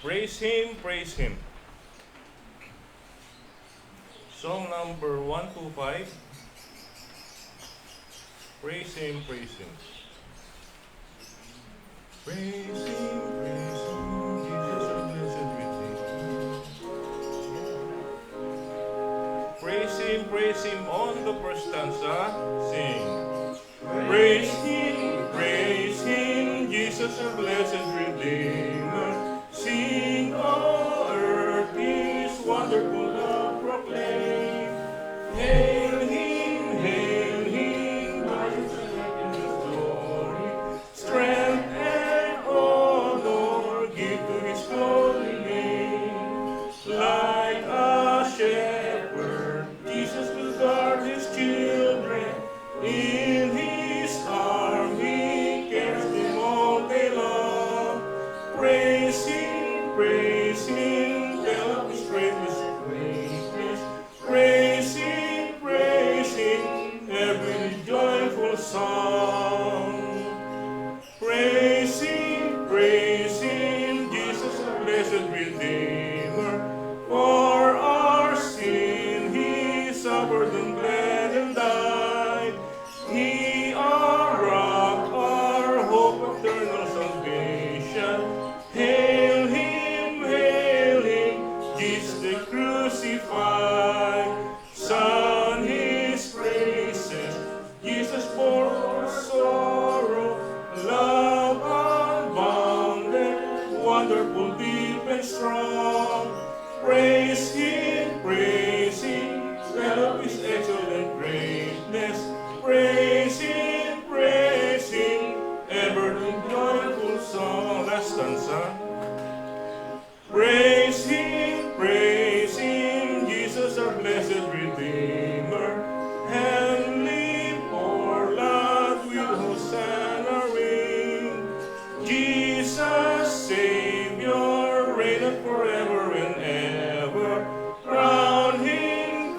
Praise Him, praise Him. Song number 125. Praise Him, praise Him. Praise Him, Jesus our blessed Redeemer. Praise Him on the first stanza. Sing. Praise Him, Jesus our blessed Redeemer. Sing, all earth His wonderful love proclaim. Hail Him, by His strength and His glory. Strength and honor give to His holy name. Like a shepherd, Jesus will guard His children. In His arm He carries them all day long. Praise Him, tell of His greatness and greatness. Praise Him, every joyful song. Praise Him, Jesus our blessed Redeemer. For our sin He suffered and bled and died. He our rock, our hope, eternal salvation. Hail Him, Jesus the crucified. Son His praises, Jesus bore our sorrow. Love unbounded, wonderful, deep and strong. Praise Him, tell of His excellent greatness. Praise Him, ever the joyful song. Last stanza. Praise Him, Jesus our blessed Redeemer. Heavenly forelock with Hosanna ring. Jesus Savior, reigneth forever and ever. Crown Him,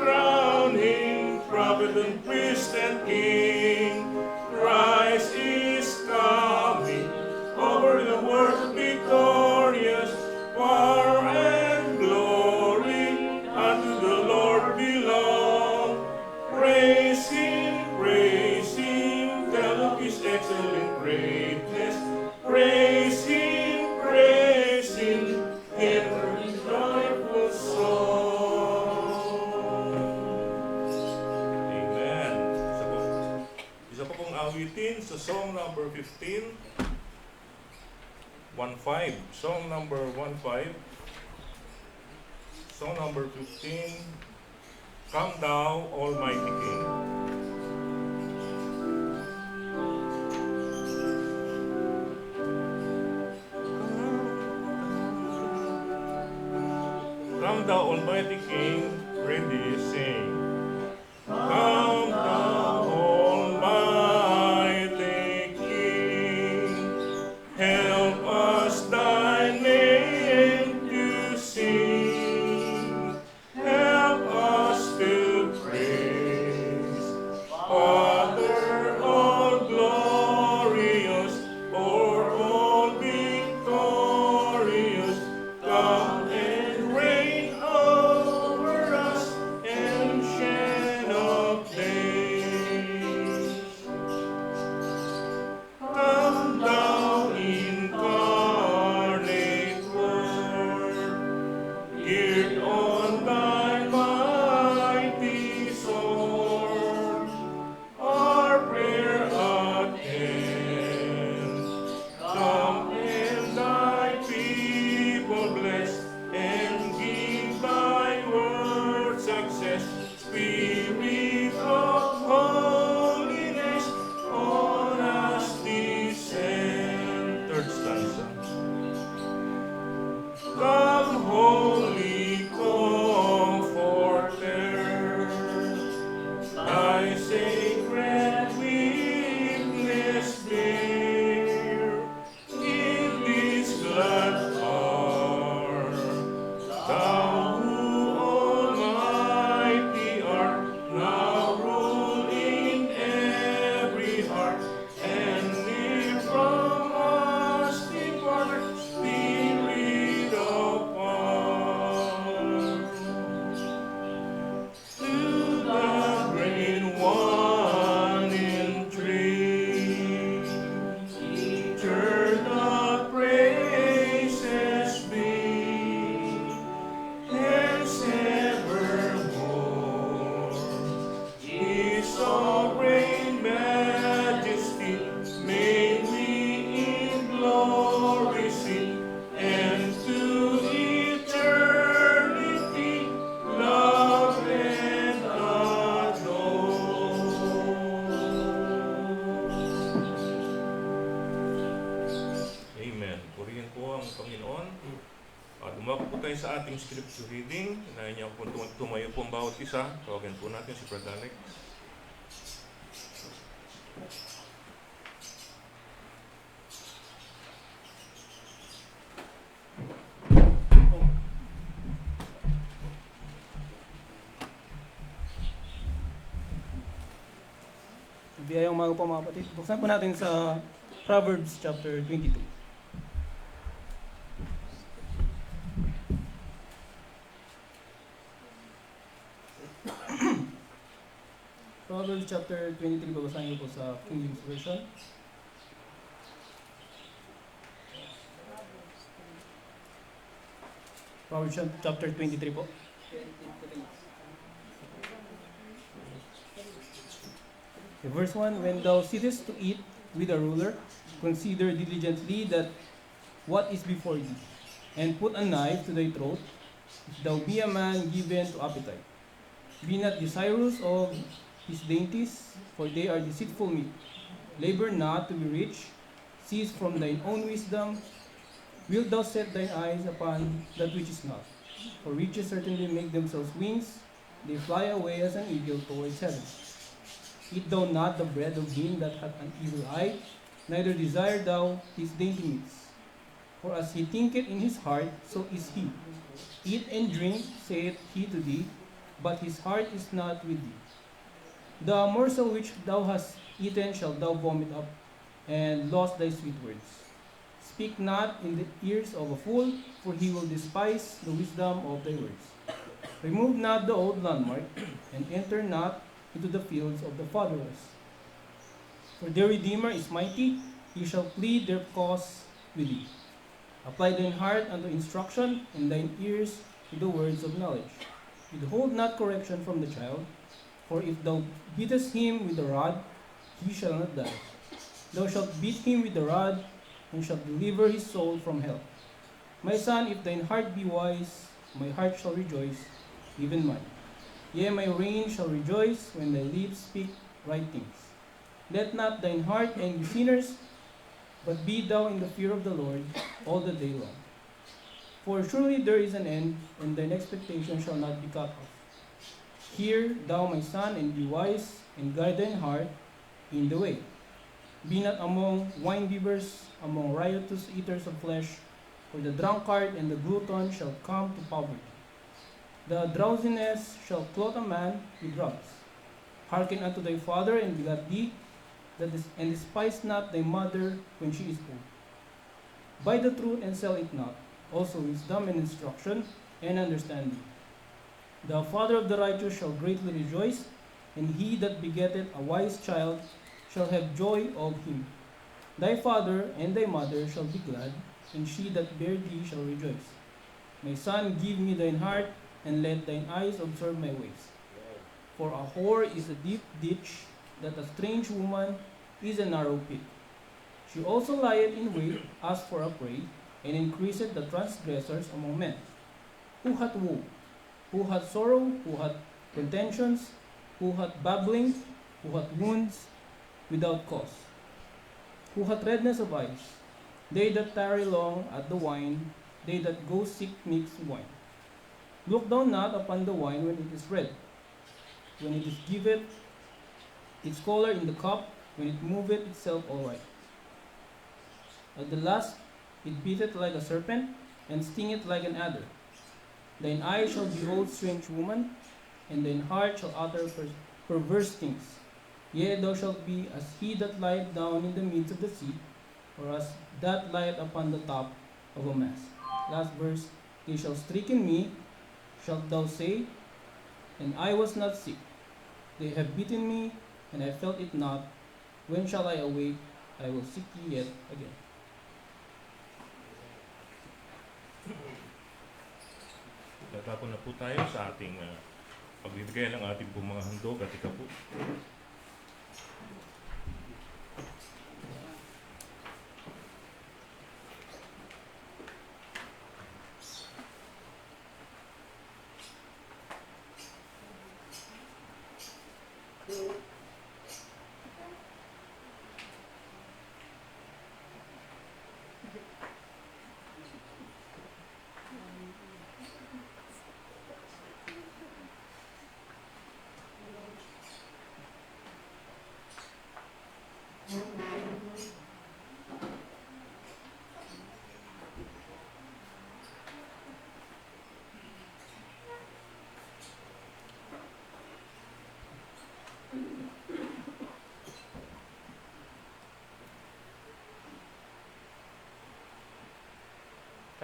prophet and priest and king. Christ is coming, over the world victorious. Power and glory unto the Lord belong. Praise Him, tell of His excellent greatness. Praise Him, every joyful song. Amen. Isa pa pong awitin sa song number 15. 1-5. Song number 1-5. Song number 15. Come thou, Almighty King. Come thou, Almighty King, ready sing. Come thou, Almighty King, help us Thy name to sing. Help us to praise. Father, all glorious, or all victorious, come and reign over us and ang Panginoon. Dumako po tayo sa ating scripture reading. Inahin niyo po tumayo po ang bawat isa. Tawagin po natin si Brother Alex. Biyayang umaga po mga kapatid. Buksan po natin sa Proverbs chapter 22. Proverbs chapter 23, babasahin ko po sa King James Version. Proverbs chapter 23 po. Verse 1, when thou sittest to eat with a ruler, consider diligently that what is before thee, and put a knife to thy throat, if thou be a man given to appetite. Be not desirous of his dainties, for they are deceitful meat. Labor not to be rich, cease from thine own wisdom. Wilt thou set thine eyes upon that which is not? For riches certainly make themselves wings, they fly away as an eagle towards heaven. Eat thou not the bread of him that hath an evil eye, neither desire thou his dainty meats. For as he thinketh in his heart, so is he. Eat and drink, saith he to thee, but his heart is not with thee. The morsel which thou hast eaten shalt thou vomit up, and lost thy sweet words. Speak not in the ears of a fool, for he will despise the wisdom of thy words. Remove not the old landmark, and enter not into the fields of the fatherless. For their Redeemer is mighty, he shall plead their cause with thee. Apply thine heart unto instruction, and thine ears to the words of knowledge. Withhold not correction from the child, for if thou beatest him with the rod, he shall not die. Thou shalt beat him with the rod, and shalt deliver his soul from hell. My son, if thine heart be wise, my heart shall rejoice, even mine. Yea, my reign shall rejoice when thy lips speak right things. Let not thine heart envy sinners, but be thou in the fear of the Lord all the day long. For surely there is an end, and thine expectation shall not be cut off. Hear thou, my son, and be wise, and guide thine heart in the way. Be not among wine-bibbers, among riotous eaters of flesh, for the drunkard and the glutton shall come to poverty. The drowsiness shall clothe a man with drugs. Hearken unto thy father, and begat thee, and despise not thy mother when she is old. Buy the truth and sell it not, also wisdom and instruction and understanding. The father of the righteous shall greatly rejoice, and he that begetteth a wise child shall have joy of him. Thy father and thy mother shall be glad, and she that bare thee shall rejoice. My son, give me thine heart, and let thine eyes observe my ways. For a whore is a deep ditch, that a strange woman is a narrow pit. She also lieth in wait as for a prey, and increaseth the transgressors among men. Who hath woe? Who hath sorrow? Who hath contentions? Who hath babbling? Who hath wounds without cause? Who hath redness of eyes? They that tarry long at the wine, they that go seek mixed wine. Look thou not upon the wine when it is red, when it is giveth its color in the cup, when it moveth itself all right. At the last it beateth like a serpent, and stingeth like an adder. Thine eye shall behold strange woman, and thine heart shall utter perverse things. Yea, thou shalt be as he that lieth down in the midst of the sea, or as that lieth upon the top of a mast. Last verse, they shall stricken me, shalt thou say, and I was not sick. They have beaten me, and I felt it not. When shall I awake? I will seek ye yet again. Tatapon na po tayo sa ating pagbibigay ng ating po mga handog at ika po.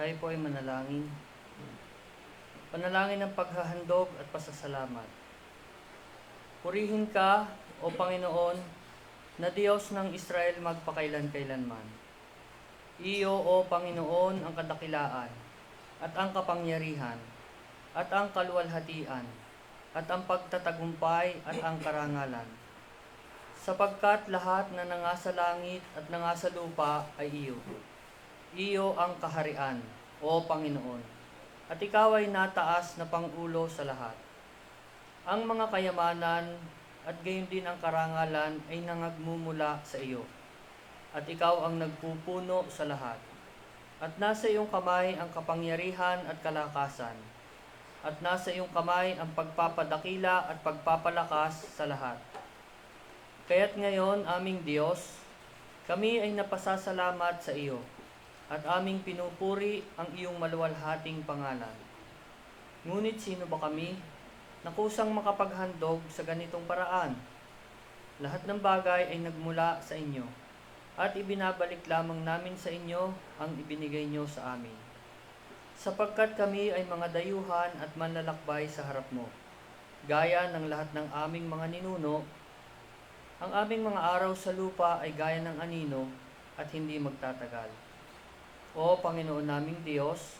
Tayo po ay manalangin. Panalangin ng paghahandog at pasasalamat. Purihin ka, O Panginoon, na Diyos ng Israel magpakailan-kailanman. Iyo, O Panginoon, ang kadakilaan, at ang kapangyarihan, at ang kaluwalhatian, at ang pagtatagumpay, at ang karangalan. Sapagkat lahat na nangasa langit at nangasa lupa ay iyo. Iyo ang kaharian, O Panginoon, at ikaw ay nataas na pangulo sa lahat. Ang mga kayamanan at gayon din ang karangalan ay nangagmumula sa iyo, at ikaw ang nagpupuno sa lahat. At nasa iyong kamay ang kapangyarihan at kalakasan, at nasa iyong kamay ang pagpapadakila at pagpapalakas sa lahat. Kaya't ngayon, aming Diyos, kami ay napasasalamat sa iyo, at aming pinupuri ang iyong maluwalhating pangalan. Ngunit sino ba kami na kusang makapaghandog sa ganitong paraan? Lahat ng bagay ay nagmula sa inyo, at ibinabalik lamang namin sa inyo ang ibinigay nyo sa amin. Sapagkat kami ay mga dayuhan at manlalakbay sa harap mo, gaya ng lahat ng aming mga ninuno. Ang aming mga araw sa lupa ay gaya ng anino at hindi magtatagal. O Panginoon naming Diyos,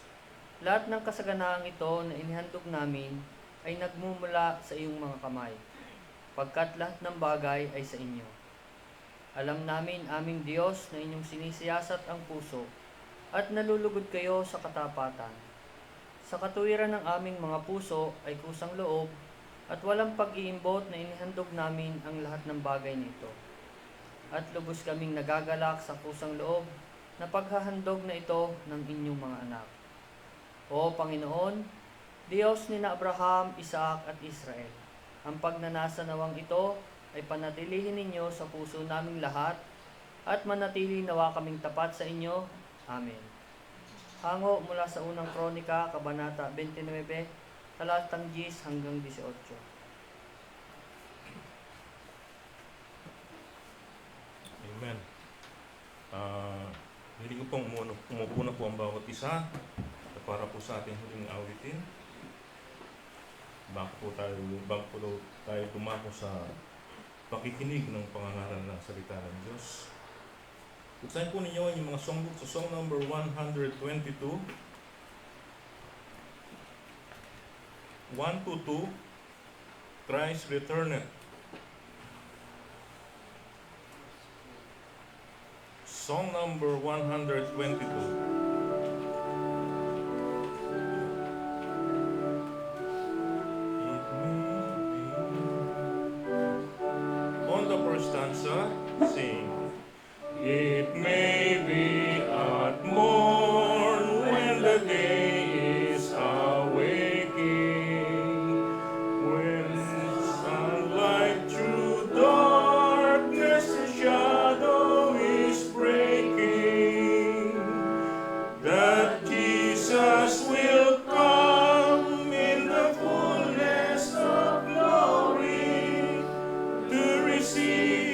lahat ng kasaganaang ito na inihandog namin ay nagmumula sa iyong mga kamay, pagkat lahat ng bagay ay sa inyo. Alam namin, aming Diyos, na inyong sinisiyasat ang puso at nalulugod kayo sa katapatan. Sa katuwiran ng aming mga puso ay kusang loob at walang pag-iimbot na inihandog namin ang lahat ng bagay nito. At lubos kaming nagagalak sa kusang loob na paghahandog na ito ng inyong mga anak. O Panginoon, Diyos ni Abraham, Isaac at Israel, ang pagnanasa nawang ito ay panatilihin ninyo sa puso naming lahat at manatili nawa kaming tapat sa inyo. Amen. Hango mula sa unang Kronika, Kabanata 29, talatang 10 hanggang 18. Amen. Hindi ko pong umupuna po ang bawat isa para po sa ating huling awitin. Bago po tayo dumako sa pakikinig ng pangangaral ng salita ng Diyos. Buksan po ninyo yung mga songbook sa song number 122, 122, Christ Returneth. Song number 122. Stanza, sing. It may be at morn when the day is awaking, when sunlight through darkness the shadow is breaking, that Jesus will come in the fullness of glory to receive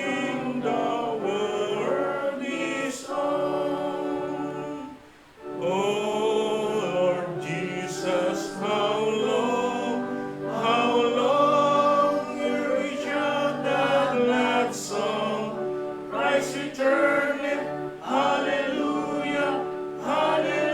Hallelujah, hallelujah.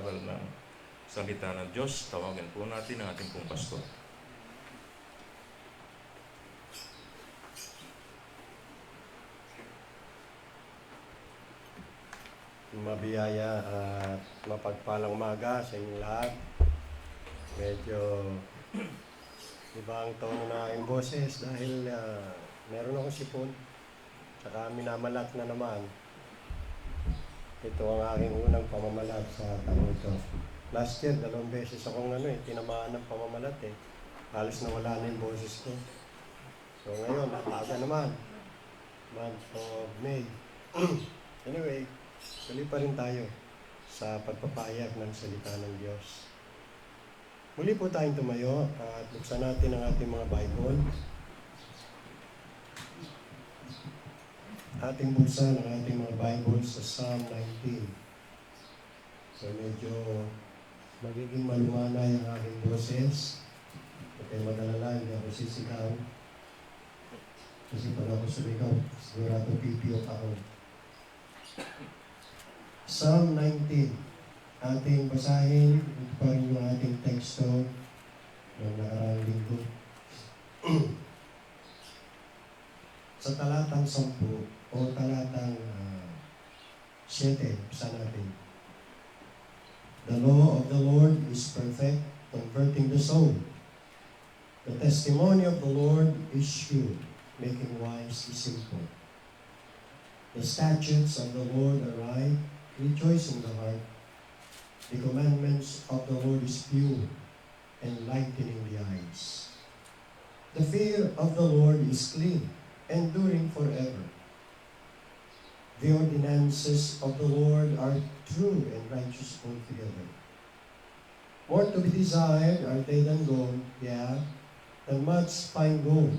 pag-aaral ng salita ng Diyos. Tawagan po natin ang ating pong pastor. Mabiyaya at mapagpalang umaga sa inyong lahat. Medyo iba ang tono na aking boses dahil meron akong sipon. Tsaka minamalat na naman. Ito ang aking unang pamamalat sa taon ito. Last year, 2 beses akong tinamaan ng pamamalat eh. Halos nawala na yung boses ko. So ngayon, nataga naman. Month of May. Anyway, tuloy pa rin tayo sa pagpapahayag ng salita ng Diyos. Muli po tayong tumayo at buksan natin ang ating mga Bible. Ating buksan ang ating mga Bible sa Psalm 19. So medyo magiging malumanay ang aking boses. Huwag kayo mag-alala, hindi ako sisigaw. Kasi pag ako sumigaw, sigurado pipiyok ako. Psalm 19. Ating basahin, ito pa rin yung ating teksto ng nakaraang linggo. Sa talatang 10 o talatang 7, bisa natin. The law of the Lord is perfect, converting the soul. The testimony of the Lord is sure, making wise the simple. The statutes of the Lord are right, rejoicing the heart. The commandments of the Lord is pure, enlightening the eyes. The fear of the Lord is clean, enduring forever. The ordinances of the Lord are true and righteous altogether. More to be desired are they than gold, yeah, than much fine gold,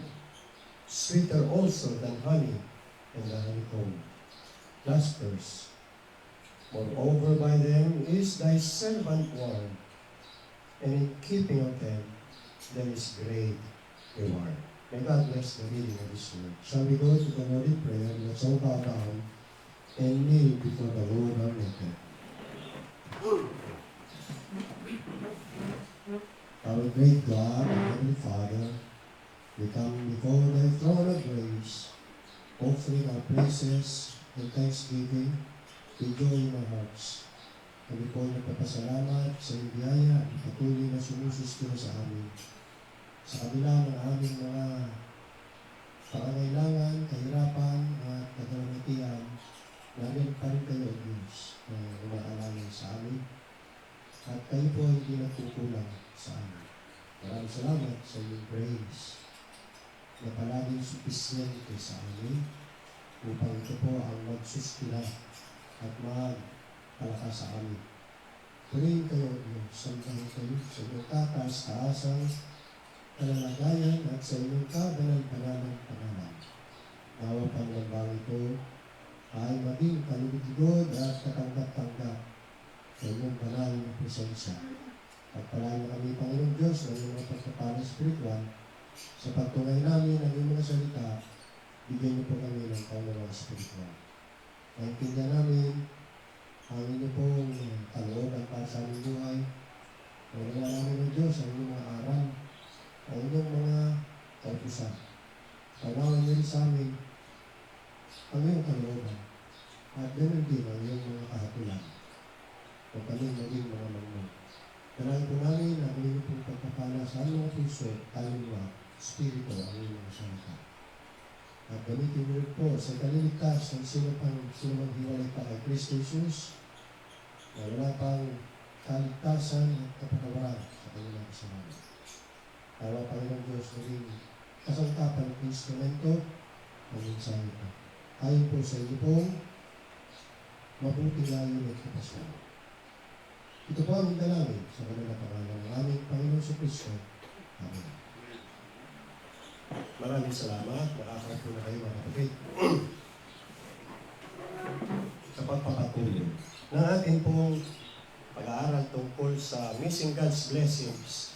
sweeter also than honey and the honeycomb. Last verse. Moreover, by them is thy servant warned, and in keeping of them there is great reward. May God bless the reading of His word. Shall we go to the Lord in prayer? Let's all bow down and kneel before the Lord our Maker. Our great God and Heavenly Father, we come before thy throne of grace, offering our praises and thanksgiving with joy in our hearts. Kami po nagpapasalamat sa iyong biyaya at patuloy na sumusustino sa amin. Sa kabila ng aming mga pangangailangan, kahirapan at kadalamitian, namin pa rin kayo, Diyos, na umaalala sa amin. At kayo po hindi nagkukulang sa amin. Maraming salamat sa iyong grace na palaging supisyente sa amin upang ito po ang magsustina at magpalakas sa amin. Purihin kayo, Diyos, sambahin kayo sa inyong kataas-taasang kalalagayan at sa inyong kabanal-banalang pangalan. Nawa pang lambang ito ay maging kalugod at katanggap-tanggap sa inyong banal na presensya. Pagpalain na kami, Panginoon Diyos, ng iyong pagpapala spiritual sa pagtungay namin ng iyong mga salita, bigyan niyo po kami ng Panginoon spiritual. Naintindihan namin ang inyo pong kalooban para sa aming buhay. Nawala namin ng Diyos ang inyong mga aral, ang inyong mga kautusan. Panawan niyo rin sa amin ang iyong kalooban at ganoon din ang iyong mga kahatulan o kami maging mga magmag. Kailangan po namin ang inyong pong pagpapala sa aming mga puso, kaluluwa, spirito ang inyong mga salita. At gamitin niyo po sa kaliligtas ng sino mang hiwalay pa kay Kristo Jesus na wala pang kaligtasan at kapatawaran sa kanilang kasalanan. Tawa, Panginoon Diyos, naging kasangkapan ng instrumento ng mensahe ito. Ayon po sa iyo pong mabuti layo at kapasyan. Ito po ang dalangin sa kanilang pangalan ng aming Panginoon sa Kristo. Amen. Maraming salamat. Nakakarapo na kayo, mga kapatid. Sa pagpapatuloy ng ating pong pag-aaral tungkol sa missing God's blessings,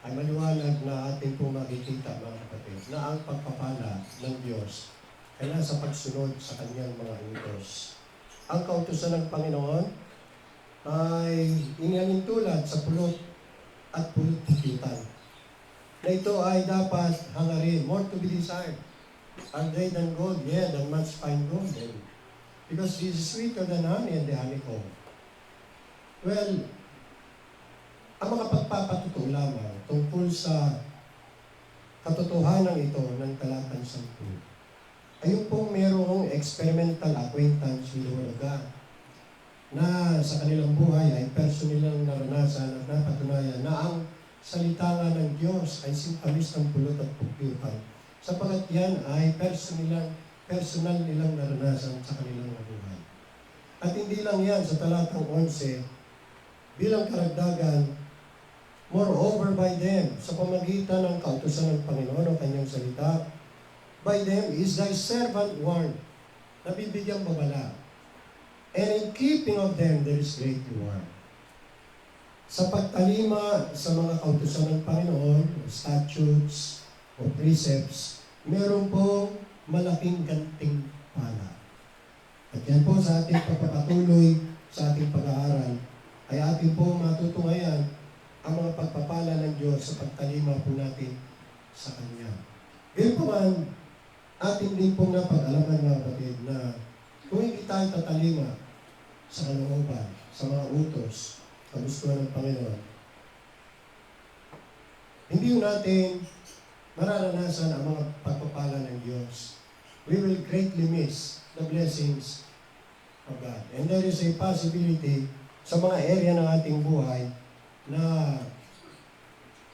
ay maliwanag na ating pong makikita, mga kapatid, na ang pagpapala ng Diyos ay nasa pagsunod sa kanyang mga utos. Ang kautusan ng Panginoon ay inialintulad sa pulot at pulot-pulitan. Na ito ay dapat hangarin, more to be desired. Are they than gold? Yeah, than much fine gold. Because this is sweeter than honey and the honeycomb. Well, ang mga pagpapatuto lamang tungkol sa katotohanan ito ng talatang 10. Ayun pong merong experimental acquaintance with the Word of God na sa kanilang buhay ay personal nilang naranasan at napatunayan na ang salita nga ng Diyos ay simpalis ng pulot at pupiuhan. Sapagat yan ay personal nilang naranasan sa kanilang buhay. At hindi lang yan sa talatang 11, bilang karagdagan, moreover by them, sa pamagitan ng kautusan ng Panginoon o kanyang salita, by them is thy servant warned, nabibigyang babala. And in keeping of them, there is great reward. Sa pagtalima sa mga kautusan ng Panginoon, o statutes, o precepts, meron pong malaking ganting pala. At yan po sa ating pagpapatuloy sa ating pag-aaral, ay ating pong matutungayan ang mga pagpapala ng Diyos sa pagtalima po natin sa Kanya. Gayun po man, ating din pong napag-alaman mga kapatid na kung hindi tayo tatalima sa kalooban, sa mga utos, kagustuhan ng Panginoon, hindi natin mararanasan ang mga pagpapala ng Diyos. We will greatly miss the blessings of God. And there is a possibility sa mga area ng ating buhay na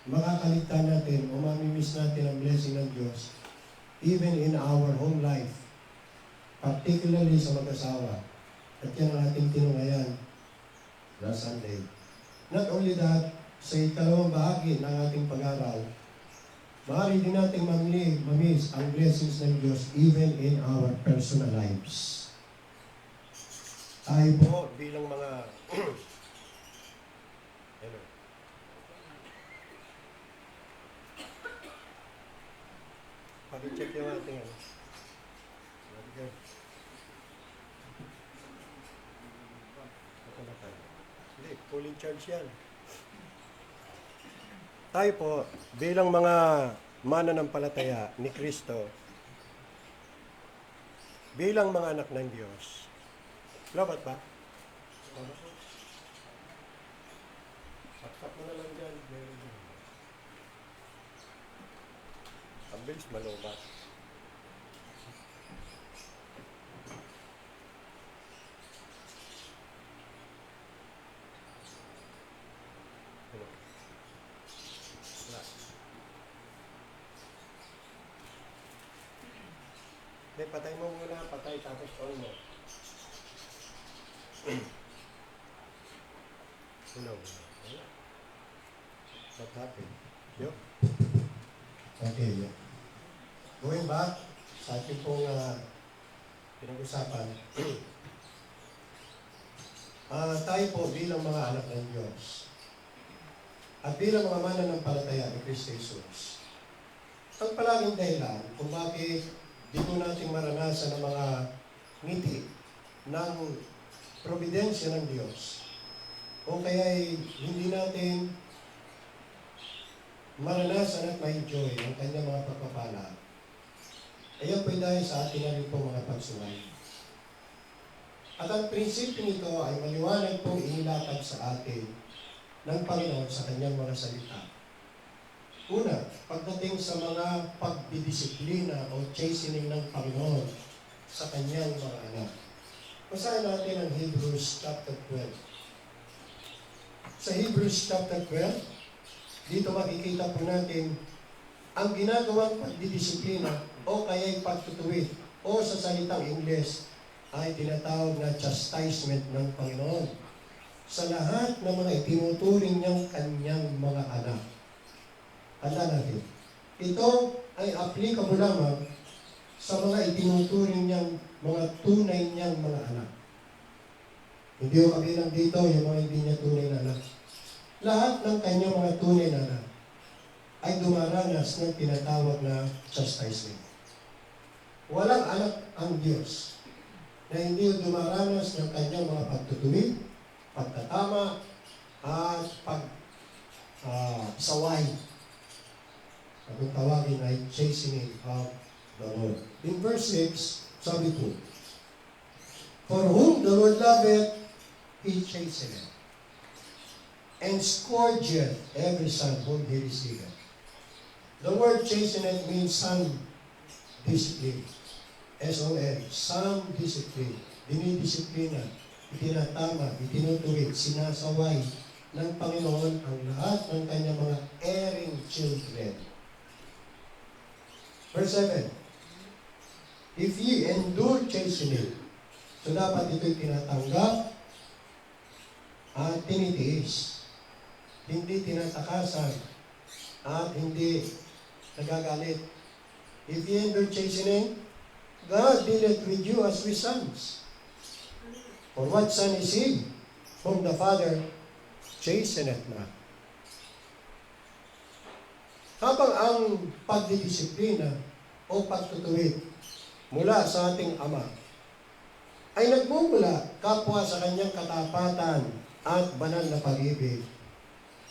makakaligtan natin o mamimiss natin ang blessing ng Diyos even in our home life, particularly sa mag-asawa. At yan ang ating tinungayan last Sunday. Not only that, sa ikalawang bahagi ng ating pag-aaral, maaari din natin mamiss ang blessings ng Diyos even in our personal lives. Tayo po bilang mga pag-check yung ating okay. Hindi, fully charged yan. Tayo po, bilang mga mananampalataya ni Kristo, bilang mga anak ng Diyos, labat ba? Saksak mo na lang dyan. Ang bilis malubat. Hindi, patay mo muna. Patay, tapos on mo. What happened? Yo? Okay, yeah. Going back sa ating pong pinag-usapan, tayo po bilang mga anak ng Diyos at bilang mga mananampalataya ni Kristo Jesus, ang palaging dahilan kung bakit di po natin maranasan ang mga ngiti ng providensya ng Diyos o kaya hindi natin maranasan at ma-enjoy ang kanyang mga pagpapala. Ayan po dahil sa ating na rin po mga pagsuway. At ang prinsipyo nito ay maliwanag pong inilatag sa atin ng Panginoon sa kanyang mga salita. Una, pagdating sa mga pagdidisiplina o chastening ng Panginoon sa kanyang mga anak. Basahin natin ang Hebrews chapter 12. Sa Hebrews chapter 12, dito makikita po natin ang ginagawang pagdidisiplina o kaya'y pagtutuwid o sa salitang Ingles ay tinatawag na chastisement ng Panginoon sa lahat ng mga itinuturing niyang kanyang mga anak. Handa natin. Ito ay applicable lamang sa mga itinuturing niyang mga tunay niyang mga anak. Hindi yung kabilang dito yung mga hindi niya tunay na anak. Lahat ng kanyang mga tunay na anak ay dumaranas ng tinatawag na chastisement. Walang anak ang Diyos na hindi dumaranas ng kanyang mga pagtutuwid pagtatama, at saway. Ang tawagin ay chastening of the Lord. In verse 6, sabi po, for whom the Lord loveth, He chasteneth, and scourgeth every son whom He receiveth. The word chasteneth means some discipline. S-O-N, some discipline. Dinidisiplina, itinatama, itinutuwid, sinasaway ng Panginoon ang lahat ng kanyang mga erring children. Verse 7, if ye endure chastening, so dapat ito'y tinatanggap at tinitiis. Hindi tinatakasan at hindi nagagalit. If ye endure chastening, God dealeth with you as with sons. For what son is he whom the Father chasteneth not? Habang ang pagdidisiplina o pagtutuwid mula sa ating Ama ay nagmumula kapwa sa kanyang katapatan at banal na pag-ibig,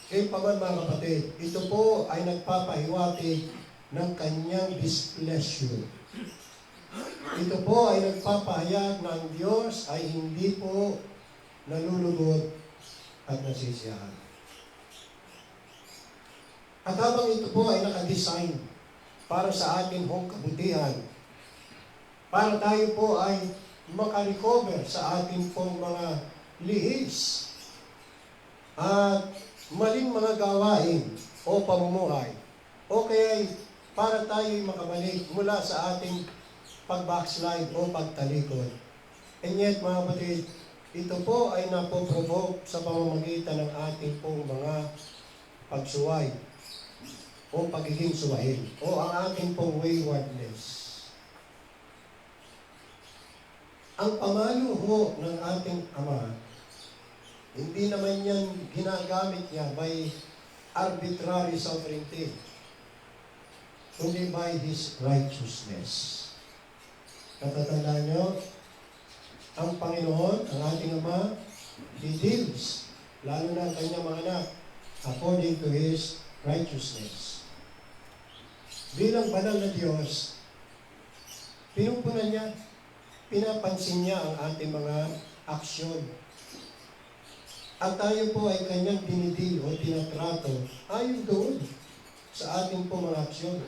kaya paman mga kapatid, ito po ay nagpapahiwatig ng kanyang displeasure. Ito po ay nagpapahayag na ang Diyos ay hindi po nalulugod at nasisiyahan. At habang ito po ay nakadesign para sa ating hong kabutihan, para tayo po ay makarecover sa ating pong mga lihis at maling mga gawain o pamumuhay, o kaya para tayo makabalik mula sa ating pag-backslide o pagtalikod. And yet, mga kapatid, ito po ay napoprovoke sa pamamagitan ng ating pong mga pagsuway o pagiging suwahin o ang ating pong waywardness. Ang pamalo ho ng ating Ama, hindi naman yan ginagamit niya by arbitrary sovereignty, kundi by His righteousness. Natatandaan nyo, ang Panginoon, ang ating Ama, He deals, lalo na ang kanyang mga anak, according to His righteousness. Bilang banal na Diyos, pinupunan niya, pinapansin niya ang ating mga aksyon. At tayo po ay kanyang dinidil o tinatrato ayon doon sa ating po mga aksyon.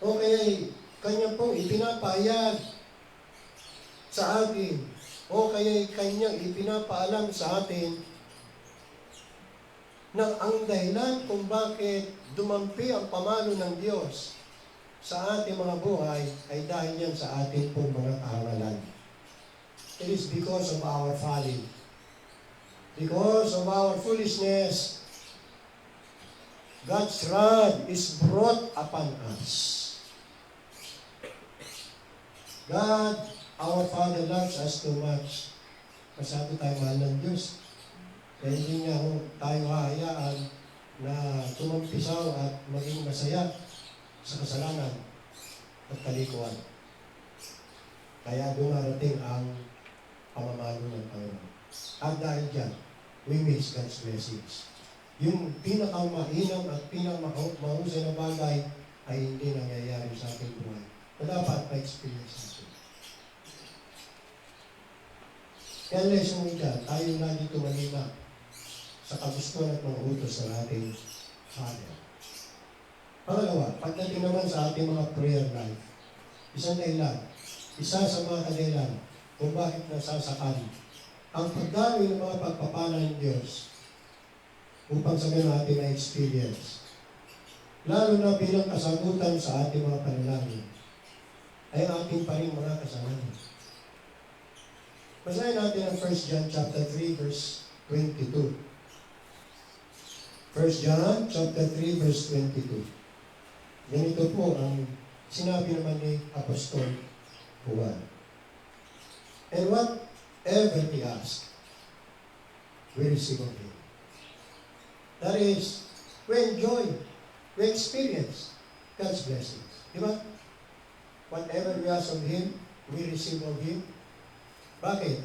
O kaya kanya pong ipinapahayag sa atin, o kaya kanyang ipinapaalam sa atin na ang dahilan kung bakit dumampi ang pamalo ng Diyos sa ating mga buhay ay dahil yan sa ating pong mga kahangalan. It is because of our folly. Because of our foolishness, God's wrath is brought upon us. God, our Father, loves us too much. Masyado tayo mahal ng Diyos. Kaya hindi niya tayo hahayaan na tumampisaw at maging masaya sa kasalanan at kalikuan. Kaya dumarating ang pamamalo ng Panginoon. At dahil dyan, we miss God's blessings. Yung pinakamainam at pinakamahusay na bagay ay hindi nangyayari sa ating buhay. Dapat ma-experience natin. Kaya lesson mo dyan, tayo lagi tumalima sa kagustuhan at mga utos ng ating Father. Pangalawa, pagdating naman sa ating mga prayer life, isang dahilan, isa sa mga kadahilan kung bakit nasasakal ang pagdami ng mga pagpapala ng Diyos upang sabihin natin na experience, lalo na bilang kasagutan sa ating mga panalangin, ay ating pa rin mga kasalanan. Basahin natin ang 1 John chapter 3 verse 22. 1 John chapter 3 verse 22. Ganito po ang sinabi naman ni Apostol Juan. And whatever we ask, we receive of Him. That is, we enjoy, we experience God's blessings. Diba? Whatever we ask of Him, we receive of Him. Bakit?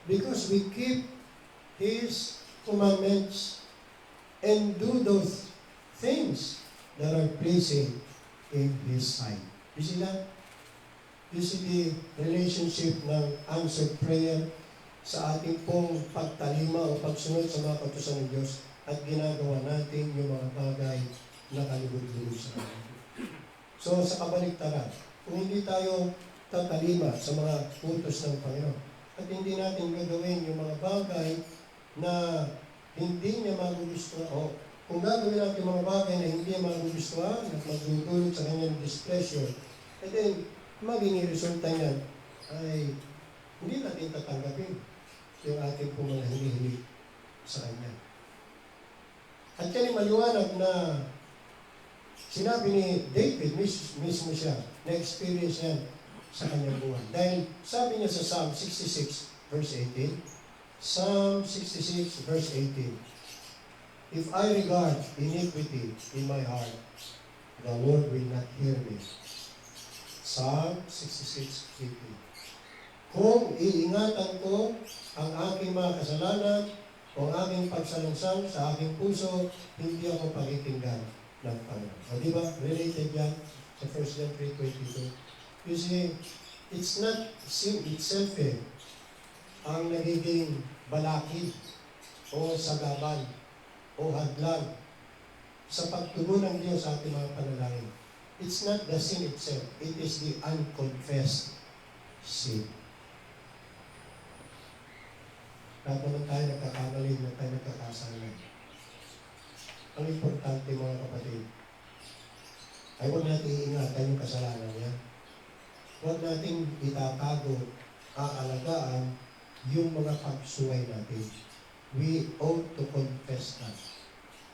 Because we keep His commandments and do those things that are pleasing in His sight. You see that? You see the relationship ng answered prayer sa ating pong pagtalima o pagsunod sa mga kautusan ng Diyos at ginagawa natin yung mga bagay na kalugod-lugod sa atin. So, sa kabaligtaran, kung hindi tayo tatalima sa mga utos ng Panginoon at hindi natin gagawin yung mga bagay na hindi niya magugustuhan o kung gagawin natin yung mga bagay na hindi niya magugustuhan at magdudulot sa kanyang displeasure, and then, magiging resulta niyan ay hindi natin tatanggapin yung ating pong mga hinihiling sa Kanya. At yan ay maliwanag na sinabi ni David, mismo siya, na-experience yan sa kanyang buhay. Dahil sabi niya sa Psalm 66 verse 18, Psalm 66 verse 18, if I regard iniquity in my heart, the Lord will not hear me. Psalm 66:18. Kung iingatan ko ang aking mga kasalanan o ang aking pagsalangsang sa aking puso, hindi ako pakikinggan ng Panginoon. O diba? Related yan sa 1 John 3:22. You see, it's not sin itself ang nagiging balakid o sagaban o hadlang sa pagtugon ng Diyos sa ating mga panalangin. It's not the sin itself. It is the unconfessed sin. Lahat naman tayo nagkakamali, na tayo nagkakasala. Ang importante mga kapatid, ay huwag natin iingatan yung kasalanan niya. Huwag natin itatago, aalagaan yung mga pagsuway natin. We ought to confess that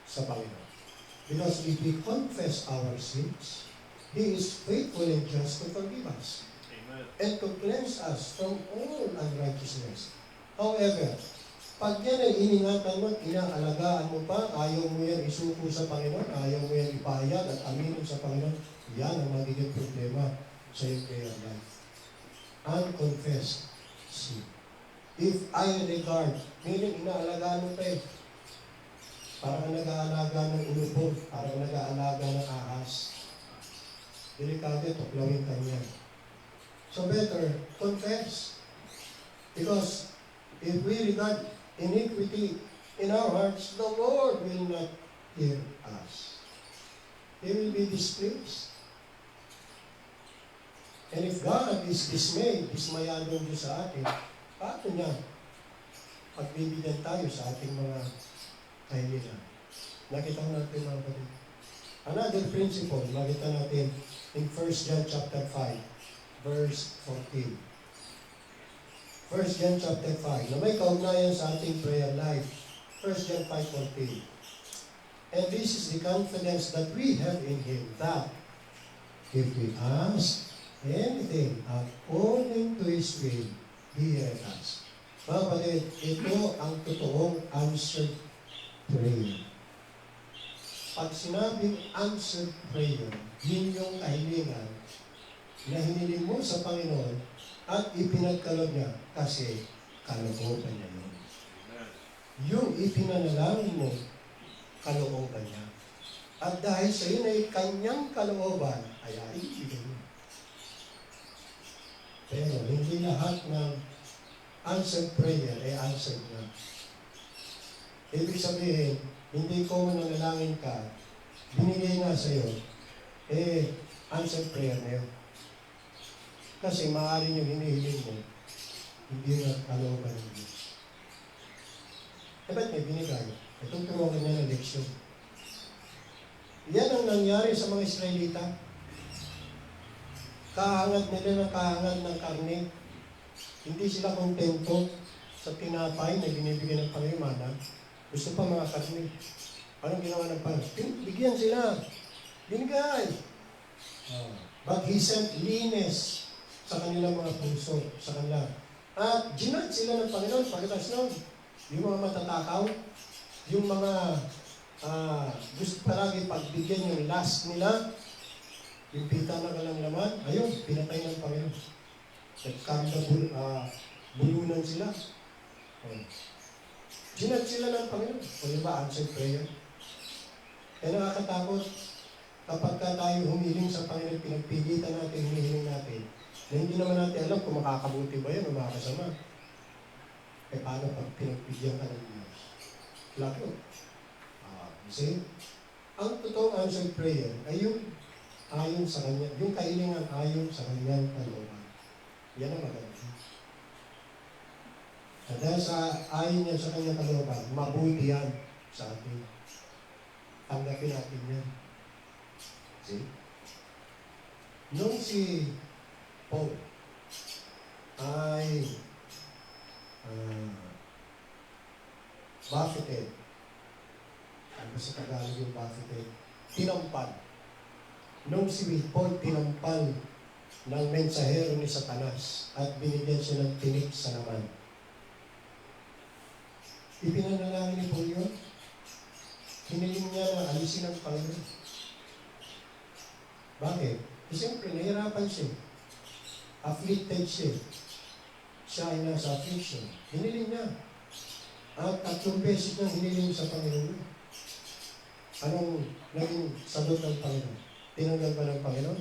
sa Panginoon. Because if we confess our sins, He is faithful and just to forgive us. Amen. And to cleanse us from all unrighteousness. However, pag yan ay iningatan mo at inaalagaan mo pa, ayaw mo yan isuko sa Panginoon, ayaw mo yan ipahayag at aminin sa Panginoon, yan ang magiging problema sa iyong prayer life. Unconfessed sin. If I regard, meaning inaalagaan mo pa parang nag-aalaga ng ulubog, parang nag-aalaga ng ahas. Delikado, tuklawin ka niya. So better, confess. Because if we regard iniquity in our hearts, the Lord will not hear us. He will be displeased. And if God is dismayed, dismayado Diyos sa atin, paano niya pagbibigyan tayo sa ating mga kahilingan? Nakita natin mga kapatid. Another principle, makita natin in 1 John chapter 5, verse 14. 1 John chapter 5, na may kaugnayan sa ating prayer life. 1 John 5:14. And this is the confidence that we have in Him, that if we ask anything according to His will, He hears us. Mga kapatid, ito ang totoong answered prayer. Pag sinabing answered prayer, yun yung kahilingan na hiniling mo sa Panginoon at ipinagkaloob niya kasi kalooban niya yun. Yung ipinanalangin mo, kalooban niya. At dahil sa yun ay kanyang kalooban, ay ibigay mo. Pero hindi lahat ng answered prayer ay answered niya. Ibig sabihin, hindi ko nanalangin ka, binigay na sa iyo, answered prayer na yun. Kasi maaaring yung hinihiling mo, hindi na kalooban ng Diyos. Ba't may binigay? Itong turuan niya ng leksyon. Yan ang nangyari sa mga Israelita. Kahangad nila ng kahangad ng karne. Hindi sila kontento sa tinapay na binibigyan ng Panginoon. Gusto pa mga karne. Anong ginawa ng Panginoon? Bigyan sila. Binigay. But He sent linis sa kanilang mga puso, sa kanila. At ginad sila ng Panginoon, pagkatas nun. Yung mga matatakaw, yung mga gusto palagi pagbigyan yung last nila, yung pita na kalang laman, ayun, pinatay ng Panginoon. Nagkanda bulunan sila. Ginad sila ng Panginoon. O di ba, answered prayer? Kaya nakakatakot kapag ka tayo humiling sa Panginoon, pinagpilitan natin, humiling natin, na hindi naman natin alam kung makakabuti ba yan o makakasama. Eh paano pag pinagbigyan ka ng Diyos? Lako. See? Ang totoong answered prayer ay yung ayon sa Kanya, yung kahilingan ayon sa Kanyang kalooban. Yan ang maganda. At dahil sa ayon niya sa Kanyang kalooban, mabuti yan sa atin. Tanggapin natin yan. See? Nung si Paul ay buffeted, ano sa Tagalog yung buffeted? Tinampal. Nung si Paul tinampal ng mensahero ni Satanas at binigyan siya ng tinik sa naman. Ipinanalangin ni Paul yun. Hiniling niya na alisin ang Panginoon. Bakit? Kasi siyempre, nahirapan siya. Afflicted siya. Siya ay nasa affliction. Hiniling niya. At 3 beses niyang hiniling sa Panginoon. Anong naging sagot ng Panginoon? Tinanggal ba ng Panginoon?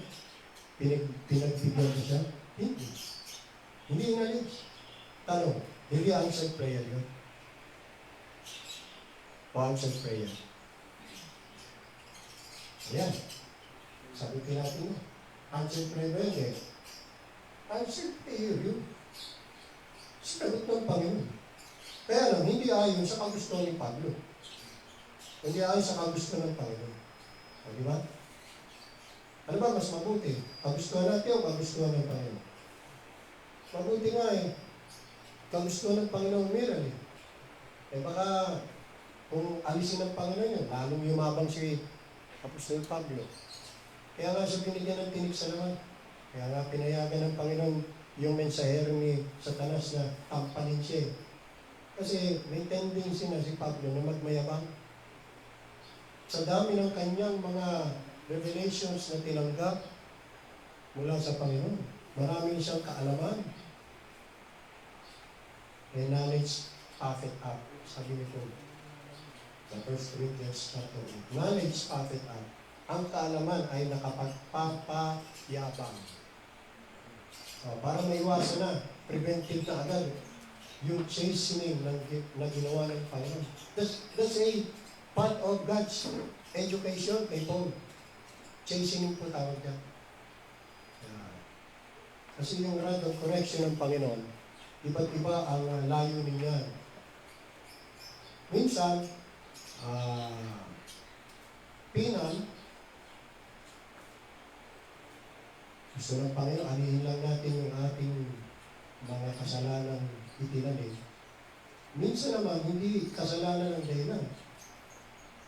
Pinagbigyan ko siya? Hindi. Hindi inalis. Tanong, hindi answered prayer yun. O answered prayer. Ayan. Sagutin natin yun. Answered prayer ba yun eh? Answered prayer yun. Sinagot ng Panginoon. Kaya lang, hindi ayon sa kagustuhan ni Pablo. Hindi ayon sa kagustuhan ng Panginoon. O, di ba? Ano ba mas mabuti? Kagustuhan natin o kagustuhan ng Panginoon? Mabuti nga eh. Kagustuhan ng Panginoon meron eh. Eh baka kung alisin ng Panginoon yun, lalong yumabang si Apostol Pablo. Kaya nga siya binigyan ng tinik sa naman. Kaya nga pinayagan ng Panginoon yung mensahero ni Satanas na tampanin siya. Kasi may tendency na si Pablo na magmayabang. Sa dami ng kanyang mga revelations na tinanggap mula sa Panginoon, marami siyang kaalaman. And knowledge puffeth up, sabi ni Paul. Sa 1 Corinthians 8. Knowledge puffeth up. Ang kaalaman ay nakapagpapayabang. Para maiwasan na, preventive na agad yung chastening na ginawa ng Panginoon. That's a part of God's education kay Paul. Chastening po tawag niya. Kasi yung rod of correction ng Panginoon, iba't iba ang layunin niya. Minsan, pinal, gusto ng Panginoon, anihin lang natin yung ating mga kasalanan itinanim. Minsan naman, hindi kasalanan ng dahilan,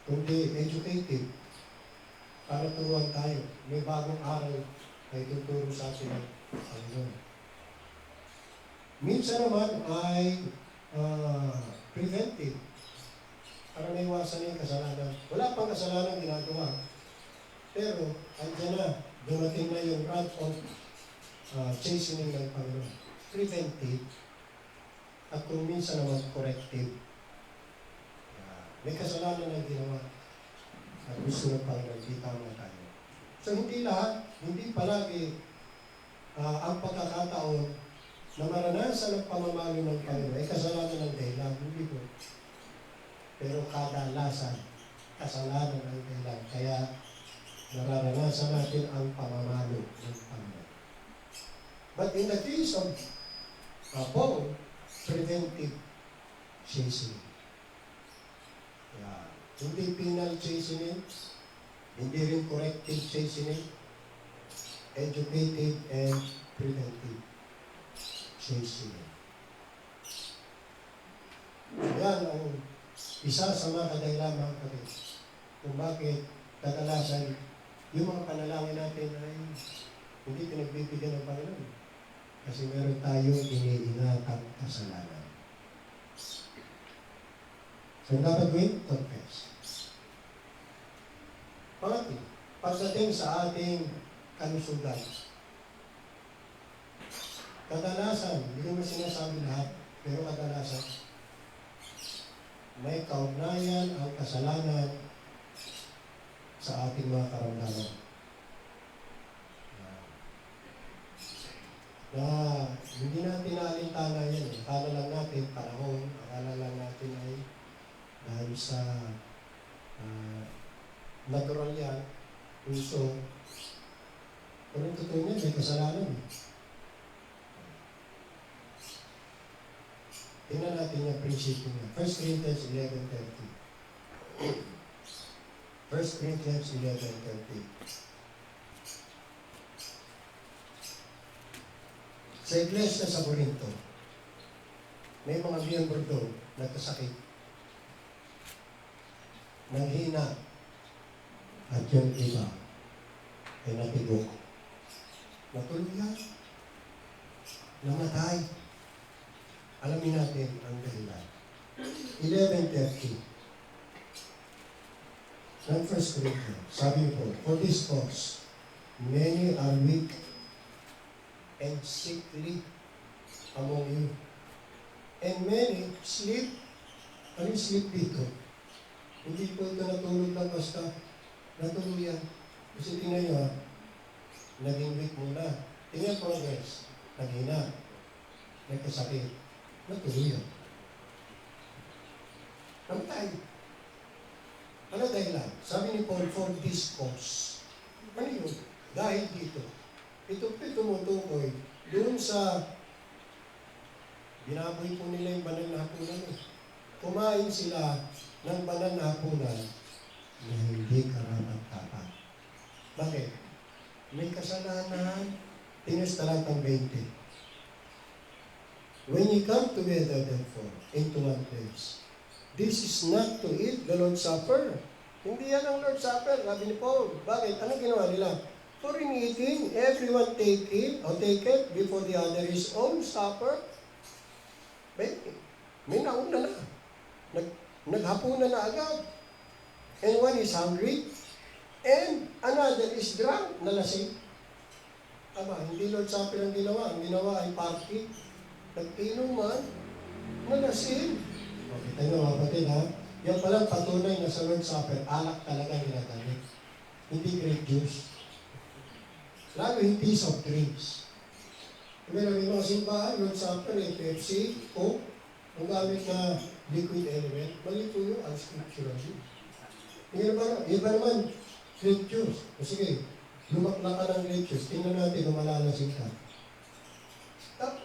kundi educated. Para turuan tayo. May bagong aral na ituturo sa atin ng Panginoon. Minsan naman ay preventive. Para naiwasan yung kasalanan. Wala pang kasalanan ginagawa. Pero, andyan na, dumating na yung rod of chastening ng Panginoon. Preventive. At kung minsan naman corrective. May kasalanan na ginawa. At gusto ng Panginoon, di tama tayo. So, hindi lahat, hindi palagi ang pagkakataon na maranasan ang pamamalo ng Panginoon ay kasalanan ng dahilan. Hindi po. Pero kadalasan, kasalanan ng dahilan. Kaya, nararanasan natin ang pamamalo ng Panginoon. But in the case of Paul, preventive chastening. Hindi penal chastening, hindi rin corrective chastening, educative and preventive chastening. Yan ang isa sa mga kadahilan mga kapatid kung bakit kadalasan yung mga panalangin natin ay hindi pinagbibigyan ng Panginoon. Kasi meron tayong iniingatang kasalanan. So, dapat gawin? Confess. Pangatlo, pagdating sa ating kalusugan. Kadalasan, hindi naman sinasabi lahat, pero kadalasan, may kaugnayan ang kasalanan sa ating mga karamdaman. Na hindi natin naalintana yan. Akala lang natin panahon, akala lang natin ay dahil sa natural yan, puso. Pero yung totoo niya, may kasalanan. Tingnan natin yung prinsipyo niya. 1 Corinthians 11:30. 1 Corinthians 11:30. Sa iglesia sa Corinto, may mga miyembro doon nagkasakit, nanghina, at yung iba ay natibok. Natuluyan, namatay. Alamin natin ang dahilan. 11:30 ng 1 Corinthians. Sabi po, for this cause, many are weak and sickly among you. And many sleep. Ano yung sleep dito? Hindi po ito natulog lang basta natuluyan. Kasi tingnan nyo, naging weak muna. Tingnan po guys, naghina, nagkasakit, natuluyan. Namatay. Ano dahilan? Sabi ni Paul, for this cause. Ano yun? Dahil dito. Ito tumutukoy doon sa binaboy po nila yung banal na hapunan. Kumain sila ng banal na hapunan na hindi karapat-dapat. Bakit? May kasalanan. Tingnan talatang 20. When you come together, therefore, into one place, this is not to eat the Lord's Supper. Hindi yan ang Lord's Supper, sabi ni Paul. Bakit? Anong ginawa nila? For in eating, everyone take it before the other his own supper. May nauna na. Naghapunan na agad. And one is hungry, and another is drunk, nalasing. Aba, hindi Lord's Supper ang ginawa. Ang ginawa ay party. Nag-inuman, nalasing. Okay, tayo mga kapatid ha. Yan palang patunay na sa Lord's Supper, alak talaga ginagamit. Hindi grape juice. Lalo hindi soft drinks. May mga simbahan, Lord's Supper, Pepsi, Coke, ang gamit na liquid element, mali po yung unscripturally. Iba naman, grape juice. O sige, lumakla ka ng grape juice, tingnan natin kung malalasing ka.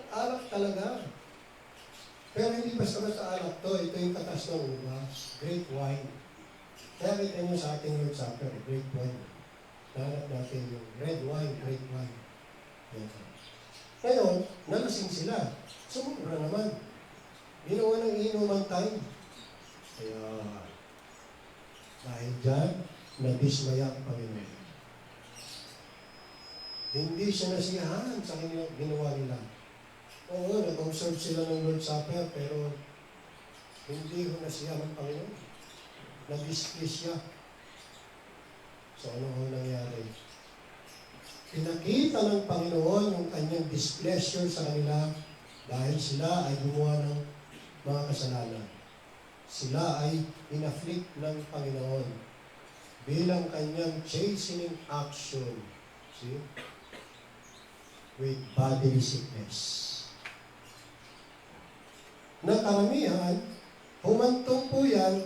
Alak talaga. Pero hindi basta-basta alak to, ito yung katas ng ubas, grape wine. Kaya kita nyo sa ating Lord's Supper, grape wine. Nahanap natin yung red wine, grape wine. Ngayon, nalasing sila. Sumubra naman. Ginawa ng inuman time. Kaya, dahil dyan, nabismaya ang Panginoon. Hindi siya nasiyahan sa kanilang ginawa nila. Oo, nag-observe sila ng Lord's Supper, pero hindi ko nasiyahan ang Panginoon. Nag-displease siya. So, ano ho nangyari? Pinakita ng Panginoon yung kanyang displeasure sa kanila dahil sila ay gumawa ng mga kasalanan. Sila ay in-afflict ng Panginoon bilang kanyang chastening action. See? With bodily sickness. Na karamihan, humantong po yan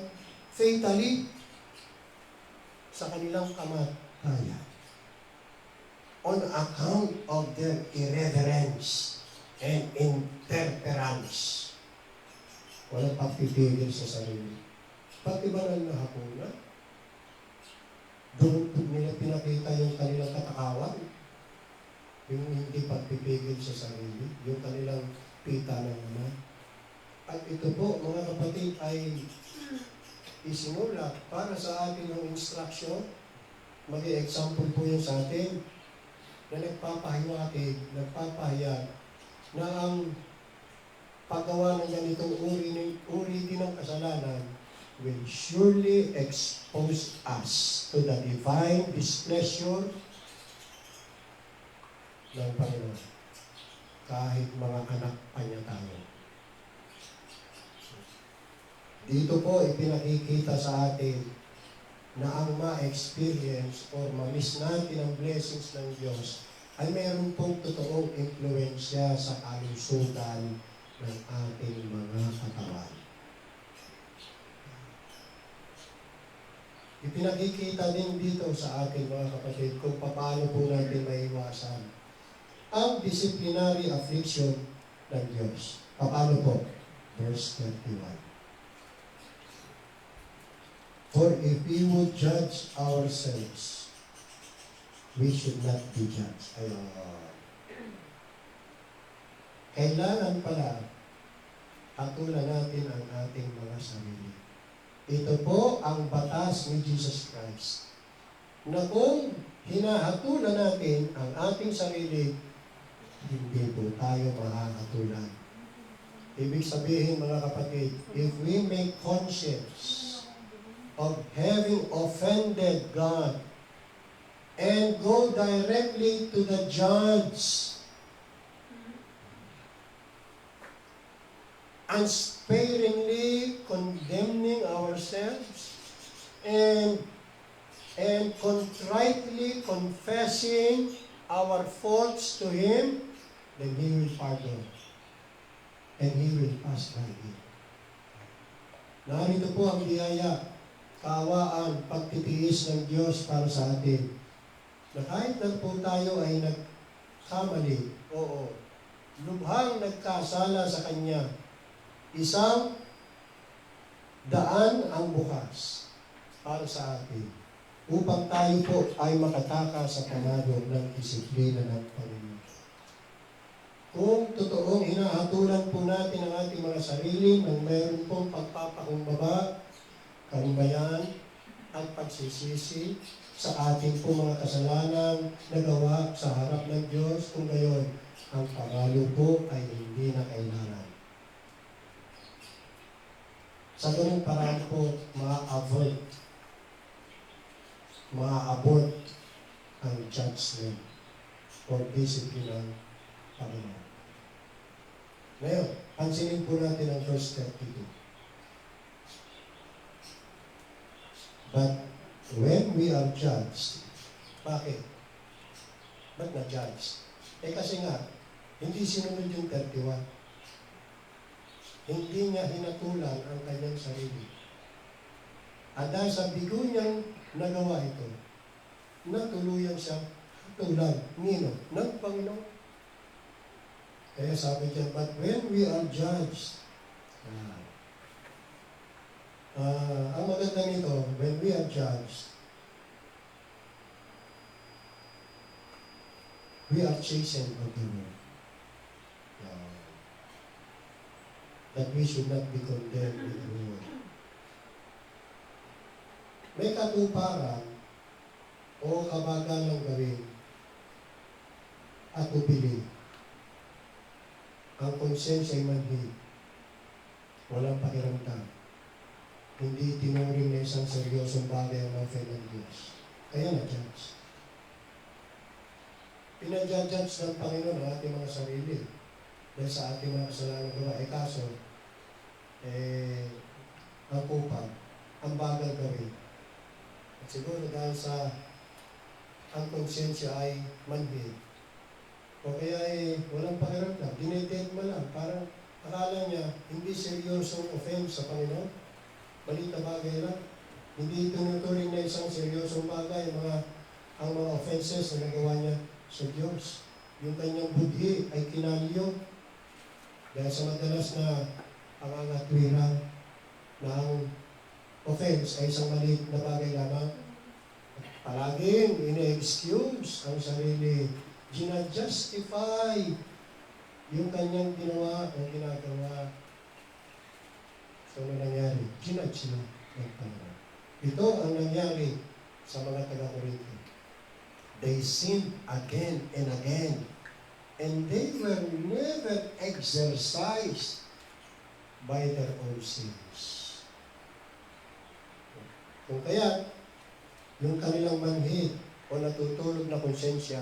fatally sa kanilang kamatayan on account of their irreverence and intemperance. Walang pagpipigil sa sarili. Pati banal na hapunan, doon nila pinakita yung kanilang katakawan, yung hindi pagpipigil sa sarili, yung kanilang pita ng naman. At ito po, mga kapatid, ay isinulat para sa atin ng instruction. Maging example po yun sa atin na nagpapahayag na ang paggawa ng ganitong uri din ng kasalanan will surely expose us to the divine displeasure ng Panginoon. Kahit mga anak pa niya tayo. Dito po ipinakikita sa atin na ang ma-experience or ma-miss natin ang blessings ng Diyos ay mayroon pong totoong impluensya sa kalusugan ng ating mga katawan. Ipinakikita din dito sa ating mga kapatid kung paano po natin maiwasan ang disciplinary affliction ng Diyos. Paano po? Verse 31. For if we would judge ourselves, we should not be judged. Ayun. Kailangan pala hatulan natin ang ating mga sarili. Ito po ang batas ni Jesus Christ, na kung hinahatulan natin ang ating sarili, hindi po tayo mahahatulan. Ibig sabihin, mga kapatid, if we make conscience of having offended God and go directly to the judge, unsparingly condemning ourselves and contritely confessing our faults to Him, then He will pardon and He will pass by it. Narito po ang biyaya, kaawaan, pagtitiis ng Diyos para sa atin. Na kahit na po tayo ay nagkamali, oo, lubhang nagkasala sa Kanya, isang daan ang bukas para sa atin, upang tayo po ay makataka sa panalo ng disiplina ng Panginoon. Kung totoong hinahatulan po natin ang ating mga sarili ng mayroon pong pagpapakumbaba, kanubayan at pagsisisi sa ating po mga kasalanan nagawa sa harap ng Diyos, kung gayon, ang pangalo po ay hindi na kailangan. Sa ganung paraan po, ma-abort ang judgment or discipline ng Panginoon. Ngayon, pansinin po natin ang verse 32. But when we are judged, bakit? Ba't na-judge? Kasi nga, hindi sinunod yung 31. Hindi niya hinatulan ang kanyang sarili. At dahil sa bigo niyang nagawa ito, natuluyan siya tulan. Nino? Ng Panginoon. Kaya sabi niya, but when we are judged, ang maganda nito, when we are judged, we are chastened of the Lord. That we should not be condemned with the world. May katuparan o kabagalang gawin at upili. Ang konsensya ay manhid. Walang pakiramdam. Hindi tinuring na isang seryosong bagay ang offer ng Diyos. Kaya na-judge. Pinadjudge ng Panginoon ang ating mga sarili dahil sa ating mga kasalanan gawa. Kaso, ang kupag, ang bagal gawin. At siguro dahil sa ang konsensya ay manhid. O kaya walang pakiramdam, dinedate mo lang. Parang akala niya, hindi seryosong offense sa Panginoon. Balita bagay lang. Hindi tinuturing na isang seryosong bagay ang mga offenses na nagawa niya sa Diyos. Yung kanyang budhi ay kinaliyo dahil sa madalas na pangangatwiran na ang offense ay isang maliit na bagay lamang. Palaging ine-excuse ang sarili, gina-justify yung kanyang ginawa o ginagawa. So, ano nangyari? Ginudge sila ng Panginoon. Ito ang nangyari sa mga taga-Corinto. They sinned again and again. And they were never exercised by their own sins. Kung kaya, yung kanilang manhid o natutulog na konsensya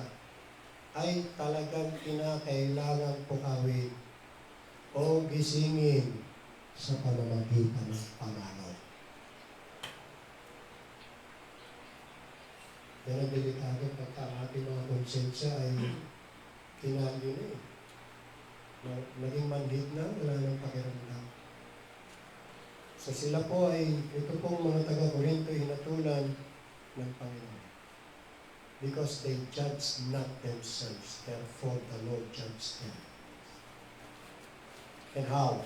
ay talagang kinakailangang pukawin o gisingin sa pamamagitan ng pamanaw. Yan ang delikado pagka ang ating mga konsensya ay tinalyo na eh. Naging manhid na, wala nang pakiramdam. So sila po ay, ito pong mga taga-Korinto, hinatulan ng Panginoon. Because they judge not themselves, therefore the Lord judged them. And how?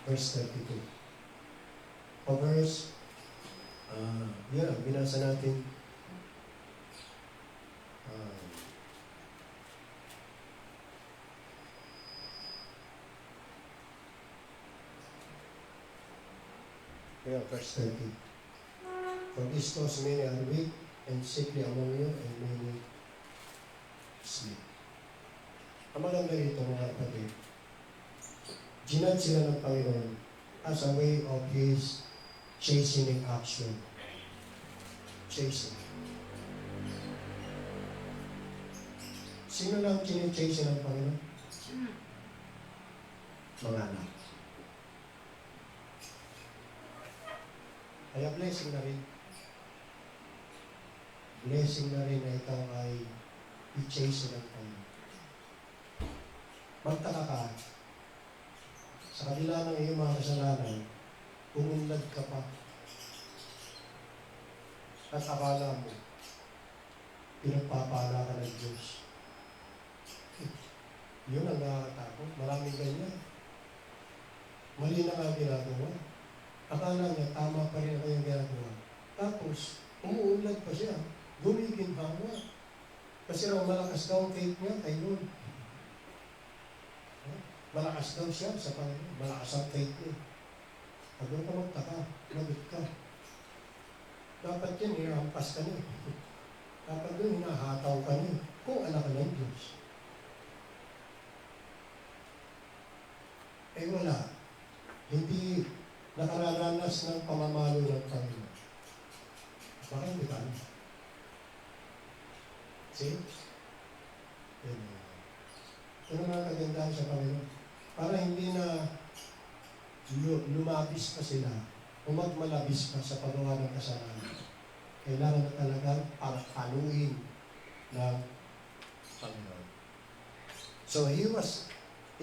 Verse 32. O verse, binasa natin. Verse 30. For this cause many are weak and sickly among you, and many sleep. Ang maganda rito mga kapatid, ginad sila ng Panginoon as a way of His chastening action. Chastening. Sino lang chine-chasten ng Panginoon? Mga anak. Kaya blessing na rin. Blessing na rin na ikaw ay i-chasten ng Panginoon. Magtaka ka, sa kabila ng iyong mga kasalanan, umunlad ka pa. At akala mo, pinagpapala ka ng Diyos. Yun ang nakakatakot. Maraming ganyan. Mali na nga ginagawa. Akala niya, tama pa rin ang kanyang ginagawa. Tapos, umuunlad pa siya. Gumiginhawa. Kasi raw malakas daw ang faith niya kay Lord. Malakas daw siya sa Panginoon. Malakas ang faith niya. Pag doon ka magtaka, lagot ka. Dapat yan, hinahampas ka niya. Dapat doon, hinahataw ka niya. Kung anak ka ng Diyos. Eh wala. Hindi nakararanas ng pamamalo ng Panginoon. Baka hindi ka. See? Ito naman kagandahan sa Panginoon. Para hindi na lumabis pa sila o magmalabis pa sa paggawa ng kasalanan. Kailangan na talagang paluin ng Panginoon. So he was,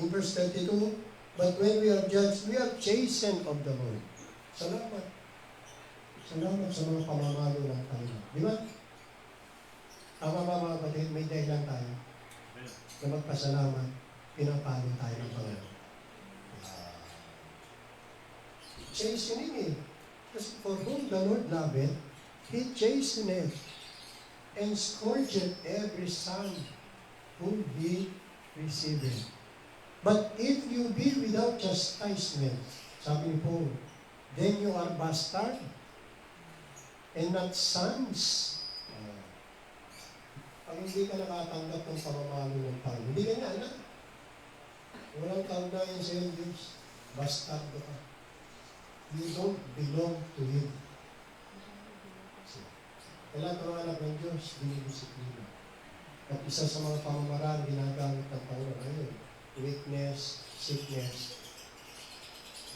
in verse 32, but when we are judged, we are chastened of the Lord. Salamat. Salamat sa mga pamamalo ng Panginoon. Di ba? Tama ba mga kapatid, may dahilan tayo na magpasalamat, pinapalo tayo ng Panginoon. Chastening eh. Kasi for whom the Lord loveth, He chasteneth and scourgeth every son whom He receiveth. But if you be without chastisement, sabi ni Paul, then you are bastard and not sons. Pag hindi ka nakatanggap ng pamamalo ng Panginoon, hindi ka niya anak. Walang kaugnayan sa iyo, Diyos. Bastard ka. You don't belong to Him. Kailangan ka mga anak ng Diyos, dinidisiplina. At isa sa mga pamamaraan ginagamit ng Panginoon ngayon, weakness, sickness,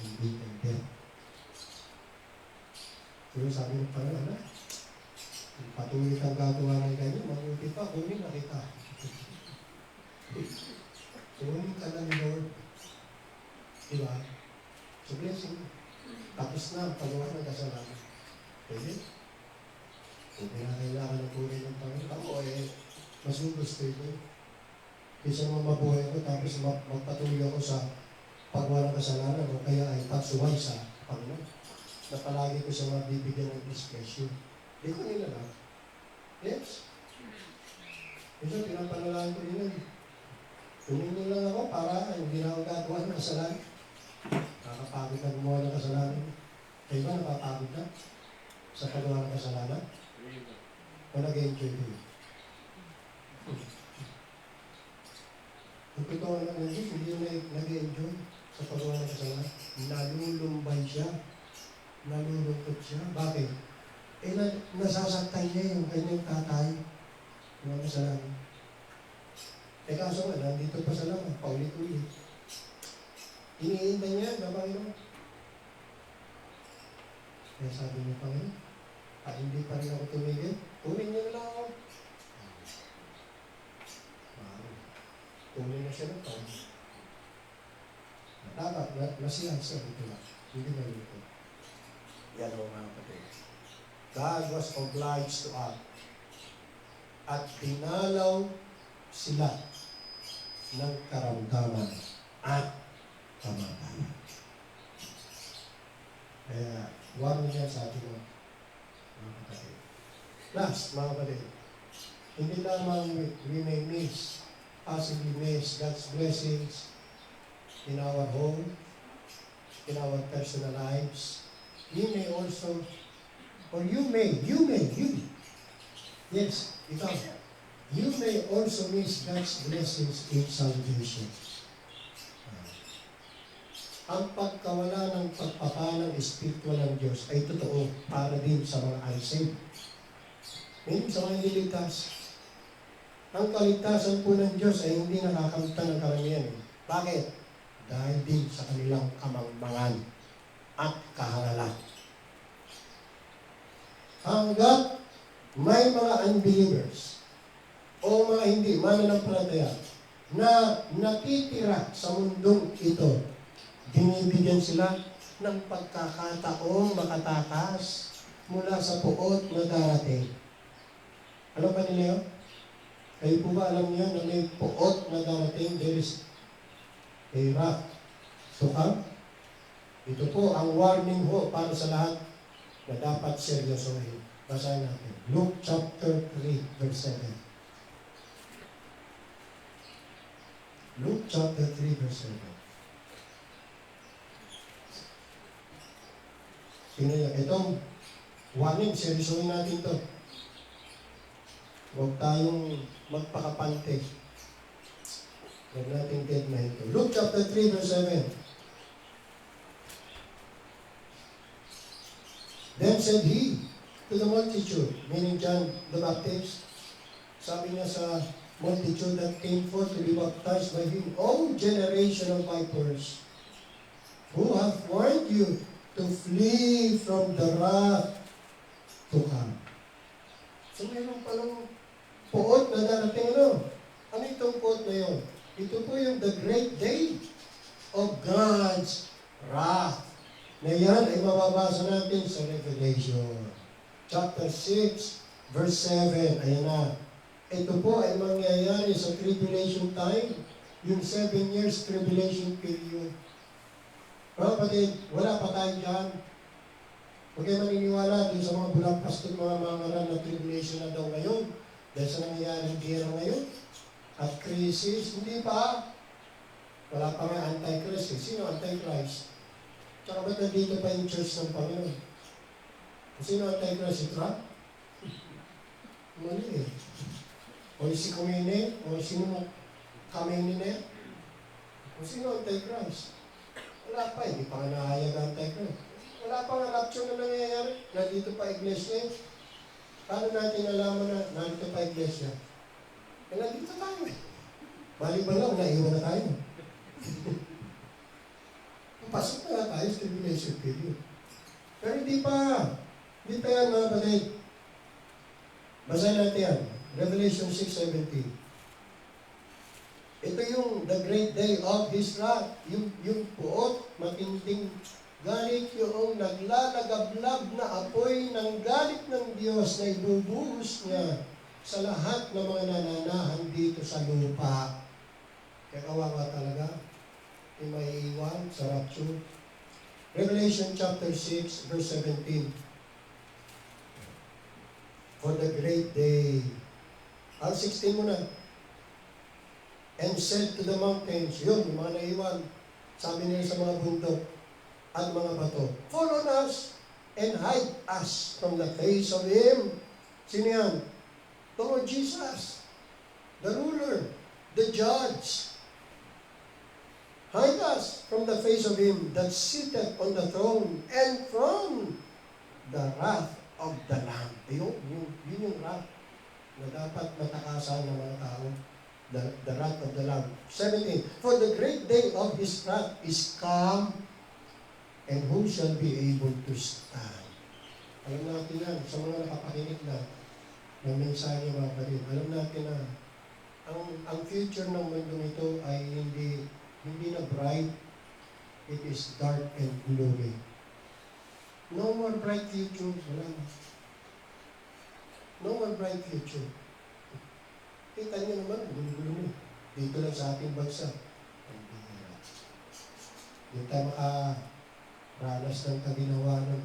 and death. Pero sabi ng Panginoon, patuloy kang gagawa ng ganyan, mabuti pa, kunin na kita. Kunin ka na ni Lord. Diba? So blessing. Tapos na, pagawa ng kasalanan. Pwede? Kung pinakailangan ng kunin ng Panginoon, ako mas gusto ito. Kaysa naman mabuhay ko, tapos magpatuloy ako sa paggawa ng kasalanan, o kaya ay tatsuway sa Panginoon. Na palagi ko siya mabibigyan ng discretion. Hindi ko nila lang. Yes. Ito, pinapanalahan ko nila. Tumingin lang ako para hindi na ako gagawa ng kasalanan. Nakakapagod na gumawa ng kasalanan. Kayo ba napapagod na sa paggawa ng kasalanan? O nag-enjoy ko? Ang totoo lang ng Diyos, hindi na nag-enjoy sa paggawa ng kasalanan. Nalulumbay siya. Nalulungkot siya. Bakit? Nasasaktan niya yung kanyang tatay. Mga kasalanan. Kaso nga, nandito pa sa laman, paulit-ulit. Iniintay niya na Panginoon. Kaya sabi niya, Panginoon, hindi pa rin ako tumigil. Kunin niyo na lang ako. Kunin na siya ng Panginoon. Dapat, masiyahan siya dito lang. Hindi na dito. Yan o mga kapatid. God was obliged to act. At dinalaw sila ng karamdaman at kamatayan. Kaya, warning yan sa ating mga kapatid. Last, mga kapatid, hindi lamang we may possibly miss God's blessings in our home, in our personal lives. We may also, or you may also miss God's blessings in salvation. Ang pagkawala ng pagpapalang espiritual ng Diyos ay totoo para din sa mga unsaved. Meaning sa mga niligtas. Ang kaligtasan po ng Diyos ay hindi nakakamtan ng karamihan. Bakit? Dahil din sa kanilang kamangmangan at kahangalan. Hanggat may mga unbelievers o mga hindi mananampalataya na natitira sa mundong ito, binibigyan sila ng pagkakataong makatakas mula sa puot na darating. Alam ba nila yun? Kayo po ba alam niyo na may puot na darating? There is a wrath to come. Ito po ang warning ho para sa lahat na dapat seryosohin. Basahin natin. Luke chapter 3, verse 7. Luke chapter 3, verse 7. Tingnan niyo, itong warning, seryosohin natin ito. Huwag tayong magpakapante. Huwag natin na ito. Luke chapter 3, verse 7. Then said he to the multitude, meaning John the Baptist, sabi niya sa multitude that came forth to be baptized by him, O generation of vipers, who hath warned you to flee from the wrath to come. So mayroon palang puot na darating ano? Ano itong puot na yun? Ito po yung the great day of God's wrath. Na yan ay mababasa natin sa Revelation. Chapter 6, verse 7. Ayan na. Ito po ay mangyayari sa tribulation time. Yung 7 years tribulation period. Mga kapatid, wala pa tayo dyan. Huwag kayo maniniwala dun sa mga bulakpas at mga ngaran na tribulation na daw ngayon. Dahil sa nangyayaring gera ngayon. At crisis, hindi pa. Wala pa nga anti-Christ. Sino anti-Christ? Tsaka ba't nandito pa yung church ng Panginoon? Sino anti-Christ? Si Trump? Mali eh. O si Kumene? O sino Kamene na? O sino anti-Christ? Wala pa, hindi pa nga nahayag ang anti-Christ. Wala pa nga rapture na nangyayari. Nandito pa iglesia. Paano natin alaman na nandito pa iglesia? Eh, nandito tayo eh. Balik ba lang, naiwan na tayo. Pasok na tayo sa tribulation period. Pero hindi pa. Hindi pa yan mga kapatid. Basahin natin yan. Revelation 6:17. Ito yung the great day of His wrath. Yung puot, matinding galit, yung naglalagablab na apoy ng galit ng Diyos na ibubuhos niya sa lahat ng mga nananahan dito sa lupa. Kaya kawawa talaga. Yung may iwan sa rapture. Revelation chapter 6, verse 17. For the great day. Al 16 muna. And said to the mountains, yun, yung mga naiwan, sabi nila sa mga bundok at mga bato, fall on us and hide us from the face of Him. Sino yan? The Lord Jesus, the ruler, the judge. Hide us from the face of Him that sitteth on the throne and from the wrath of the Lamb. Yun yung wrath na dapat matakasan ng mga tao. the wrath of the Lamb. 17, for the great day of his wrath is come, and who shall be able to stand? Alam natin yan, sa mga nakapakinig na ng mensahe mga kapatid, alam natin na ang future ng mundo ito ay hindi na bright, it is dark and gloomy. No more bright future, wala na. No more bright future. Kita niyo naman, gulo-gulo. Dito lang sa ating bansa. Hindi tayo makaranas ng kaginawa ng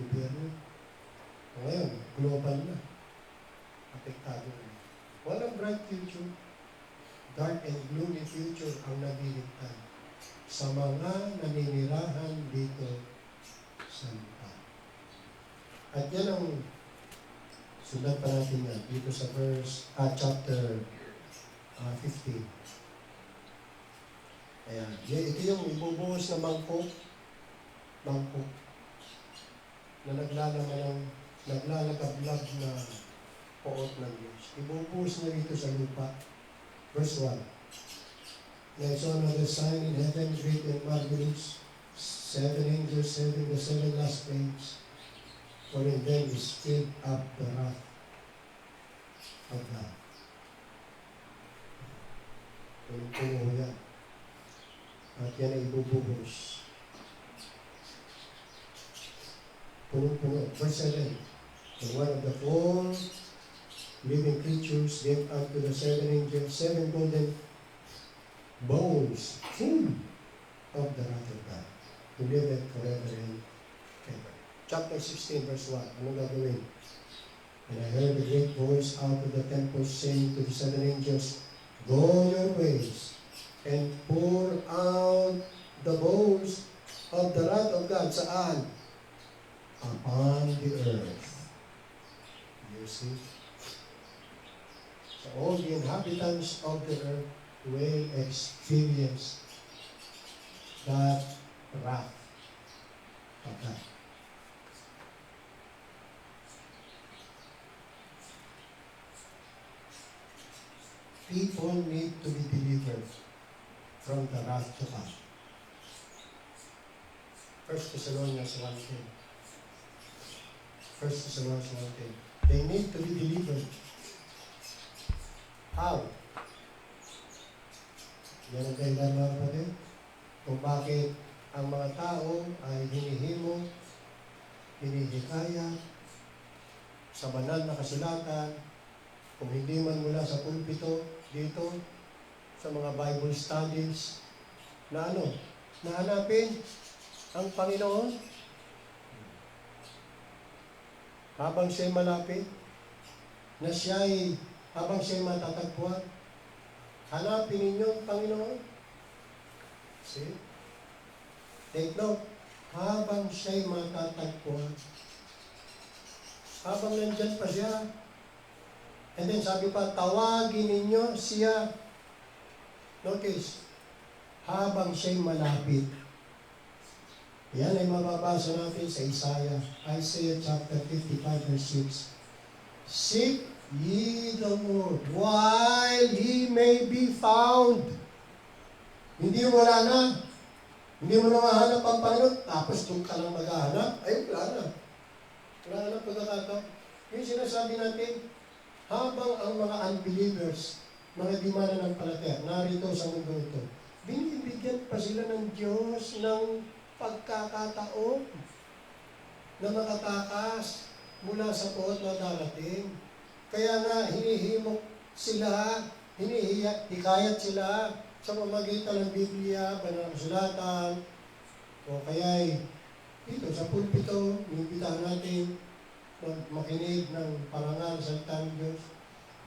gobyerno. Ngayon, global na. Apektado na. Walang bright future. Dark and gloomy future ang naghihintay sa mga naninirahan dito sa lupa. At yan ang sundan pa natin yan dito sa chapter 15. Ayan. Ito yung ibubuhos na mangkok na naglalagablag na poot ng Diyos. Ibubuhos na dito sa lupa. Verse 1. There is another sign in heaven, great and marvelous, 7 angels having the 7 last plagues, for in them is filled up the wrath of God. Punong-puno yan. At yan ay ibubuhos. Punong-puno. Verse 7. And one of the 4 living creatures gave unto the 7 angels 7 golden bowls full of the wrath of God, to live it forever and ever. Chapter 16, verse 1. Anong gagawin? And I heard a great voice out of the temple saying to the 7 angels, go your ways, and pour out the bowls of the wrath of God. Saan? Upon the earth. You see? So all the inhabitants of the earth will experience that wrath of God. People need to be delivered from the wrath to come. 1 Thessalonians 1:10. 1 Thessalonians 1:10. They need to be delivered. How? Yan ang dahilan mga kapatid kung bakit ang mga tao ay hinihimo, hinihikaya sa banal na kasulatan, kung hindi man mula sa pulpito dito, sa mga Bible studies, na nahanapin ang Panginoon habang siya'y malapit, na habang siya'y matatagpuan. Hanapin ninyo ang Panginoon. See? Take note, habang siya'y matatagpuan. Habang nandyan pa siya. And then sabi pa, tawagin ninyo siya. Notice, habang siya'y malapit. Yan ay mababasa natin sa Isaiah chapter 55 verse 6. Seek ye the Lord while He may be found. Hindi wala na. Hindi mo na mahanap ang Panginoon, tapos doon ka lang maghahanap. Ay, wala na. Wala na pagkakataon. Yung sinasabi natin, habang ang mga unbelievers, mga di mananampalataya, narito sa mundo ito, binibigyan pa sila ng Diyos ng pagkakataon na makatakas mula sa poot na darating. Kaya nga, hinihimok sila, hikayat sila sa pamamagitan ng Biblia, banal na kasulatan, o kaya'y dito sa pulpito, inibitahan natin makinig ng parangal sa salita ng Diyos.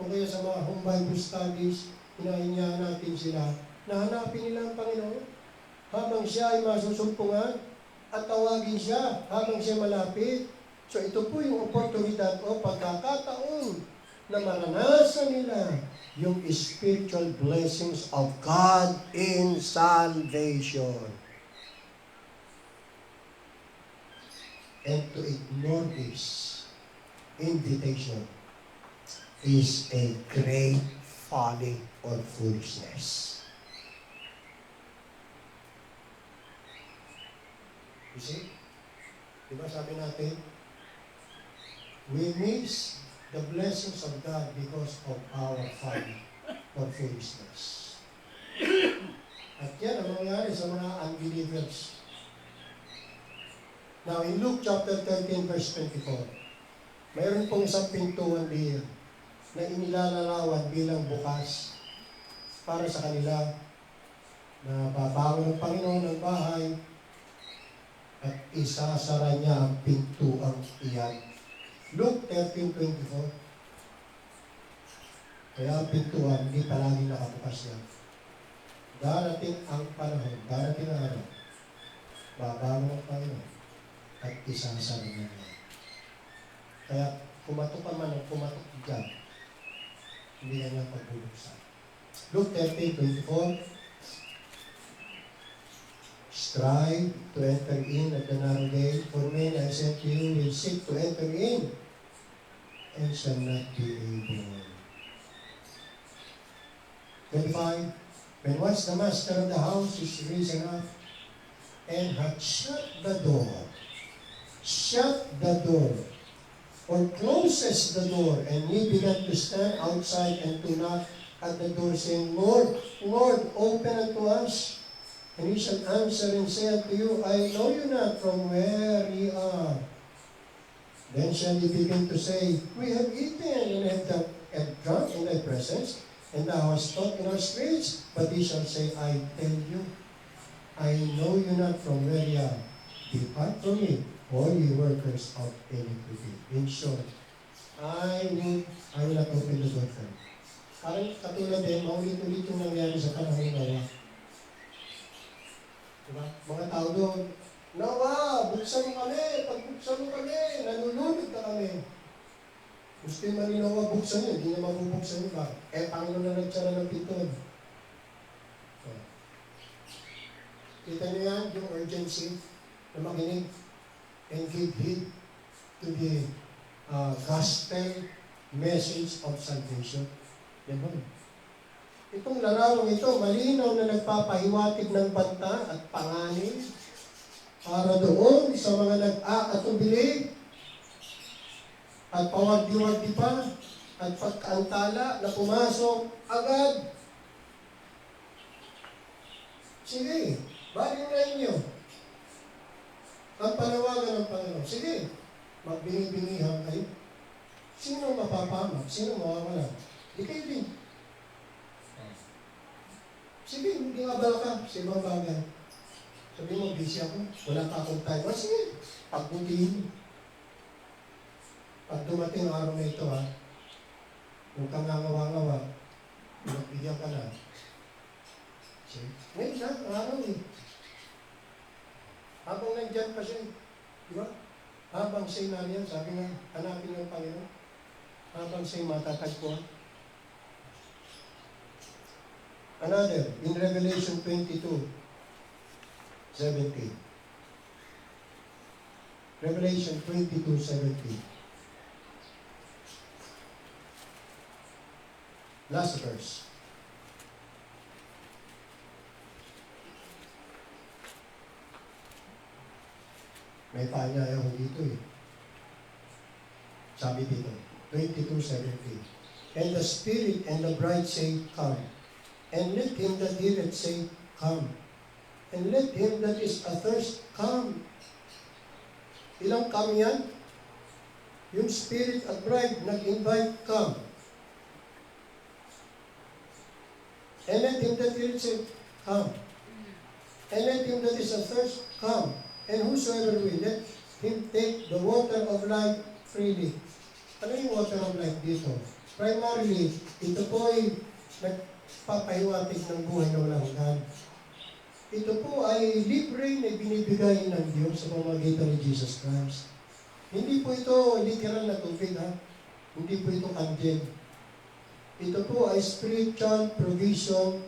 O kaya sa mga home Bible studies, hinahinyahan natin sila na hanapin nila ang Panginoon habang siya ay masusumpungan at tawagin siya habang siya malapit. So ito po yung oportunidad o pagkakataon na maranasan nila yung spiritual blessings of God in salvation. And to ignore this invitation is a great folly or foolishness. You see? Diba sabi natin, we miss the blessings of God because of our folly or foolishness. At yan ang mangyayari sa mga unbelievers. Now, in Luke chapter 13, verse 24, mayroon pong isang pintuan diyan na inilalarawan bilang bukas para sa kanila na babangon ng Panginoon ng bahay at isasara niya ang pintuang iyan. Luke 13:24. Kaya ang pintuan, hindi palagi nakabukas yan. Darating ang panahon, darating ang araw, babangon ng Panginoon at isasara niya. Kaya kumatok ka man o kumatok dyan, hindi na niya pagbubuksan. Luke 13:24. Strive to enter in at the narrow gate, for many I said to you will seek to enter in and shall not be able. 25. When once the master of the house is risen up and had shut the door, or closes the door, and ye began to stand outside and to knock at the door, saying, Lord, Lord, open unto us. And he shall answer and say unto you, I know you not from where ye are. Then shall ye begin to say, We have eaten and have drunk in thy presence, and thou hast taught in our streets. But he shall say, I tell you, I know you not from where ye are. Depart from me, all ye workers of iniquity. In short, I will not open the door for you. Parang katulad din, maulit-ulit yung nangyari sa panahon ng Noah. Diba? Mga tao doon, Noah, buksan mo kami, pagbuksan mo kami, nanunulog na kami. Gusto yung ni Noah buksan yun, hindi niya mabubuksan yun ba? Panginoon na nagtsara ng pinto. So, kita niyo yan, yung urgency na makinig and give heed to the gospel message of salvation. Yan ba? Itong larawang ito, malinaw na nagpapahiwatig ng banta at panganib para doon sa mga nag-aatubili at pawagdi-wagdi pa at pagkaantala na pumasok agad. Sige, balik na inyo ang panawagan ng Panginoon. Sige, magbingi-bingihan kayo. Sino mapapamak? Sino mawawala? Di kayo din. Sige, hindi nga bala ka sa ibang bagay. Sabi mo, busy ako, wala pa akong time. Sige, pagbutihin mo. Pag dumating ang araw na ito, huwag kang nangawa-ngawa, magbigyan ka na. Sige, ngayon na, ang araw eh. Habang nandyan pa siya, di ba? Habang siya'y nariyan, sabi nga, hanapin ng Panginoon. Habang siya'y matatagpuan. Another, in Revelation 22:17. Revelation 22:17. Last verse. May paanya ako dito eh. Sabi dito, 22:17. And the Spirit and the bride say, Come. And let him that heareth say, Come. And let him that is athirst come. Ilang come yan? Yung Spirit at bride nag-invite, come. And let him that heareth say, Come. And let him that is athirst come. And whosoever will, let him take the water of life freely. Ano yung water of life dito? Primarily, ito po ay nagpapahiwatig ng buhay na walang hanggan. Ito po ay libre na binibigay ng Diyos sa pamamagitan ni Jesus Christ. Hindi po ito literal na tubig, Hindi po ito kandil. Ito po ay spiritual provision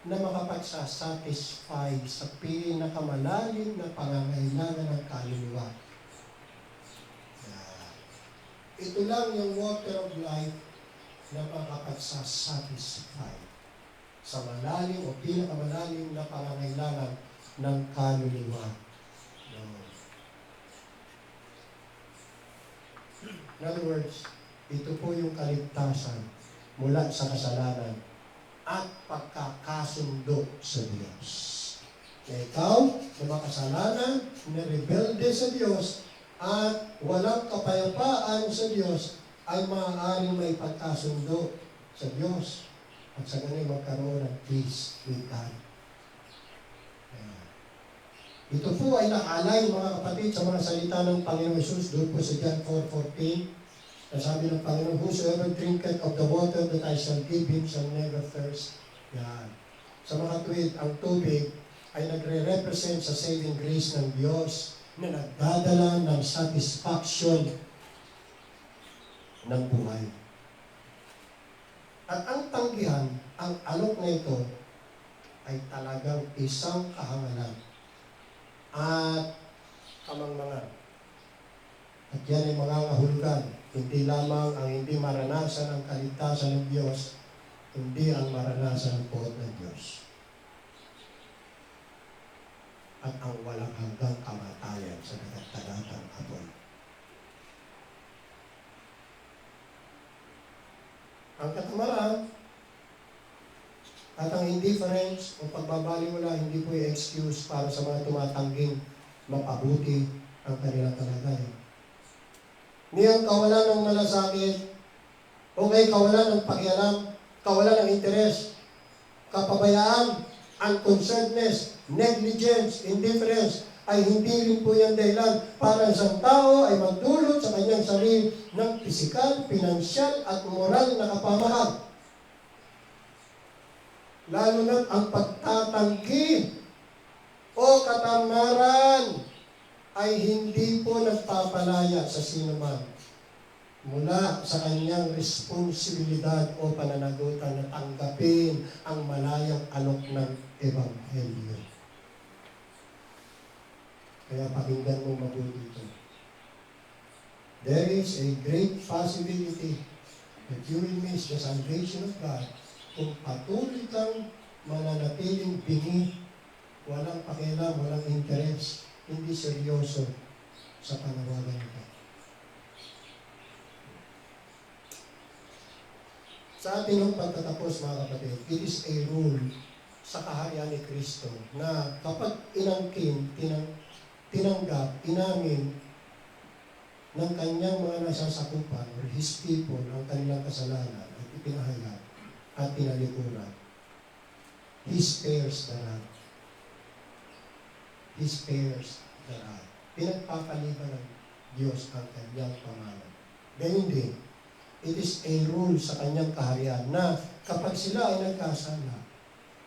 na makapagsasatisfy sa pinakamalalim na pangangailangan ng kaluluwa. Ito lang yung water of life na makapagsasatisfy sa malalim o pinakamalalim na pangangailangan ng kaluluwa. No. In other words, ito po yung kaligtasan mula sa kasalanan at pagkakasundo sa Diyos. Na ikaw na makasalanan, na rebelde sa Diyos, at walang kapayapaan sa Diyos, ay maaaring may pagkasundo sa Diyos at sa ganun magkaroon ng peace with God. Ito po ay nakalay, mga kapatid, sa mga salita ng Panginoon Jesus doon po sa John 4:14. Sabi ng Panginoon, whosoever drinketh of the water that I shall give him shall never thirst. Yan. Sa mga tuwid, ang tubig ay nagre-represent sa saving grace ng Diyos na nagdadala ng satisfaction ng buhay. At ang tanggihan, ang alok na ito, ay talagang isang kahangalan at kamangmangan. At yan ay mga kahulugan. Hindi lamang ang hindi maranasan ang kaligtasan ng Diyos, hindi ang maranasan ang puot ng Diyos. At ang walang hanggang kamatayan sa nagtatagatang apoy. Ang katamaran at ang indifference o pagbabaliwala hindi po yung excuse para sa mga tumatangging mapabuti ang kanilang kalagayan. Hindi ang kawalan ng malasakit, okay, kawalan ng pakialam, kawalan ng interes, kapabayaan, unconcernedness, negligence, indifference, ay hindi rin po yan dahilan para isang tao ay magdulot sa kanyang sarili ng pisikal, pinansyal at moral na kapamahan. Lalo na ang pagtatanggi o katamaran ay hindi po nagpapalaya sa sinuman mula sa kanyang responsibilidad o pananagutan na tanggapin ang malayang alok ng Ebanghelyo. Kaya pakinggan mo mabuti ito. There is a great possibility that you will miss the salvation of God kung patuloy kang mananatiling bingi, walang pakialam, walang interes, hindi seryoso sa panawagan nito. Sa ating ng pagtatapos, mga kapatid, it is a rule sa kaharian ni Kristo na kapag inangkin, tinanggap, inamin ng kanyang mga nasasakupan or His people ang kanilang kasalanan at ipinahayag at pinalikuran, He spares the wrath. He spares the wrath. Pinagpapaliban ng Diyos ang kanyang pangalan. Gayun din, it is a rule sa kanyang kaharian na kapag sila ay nagkasala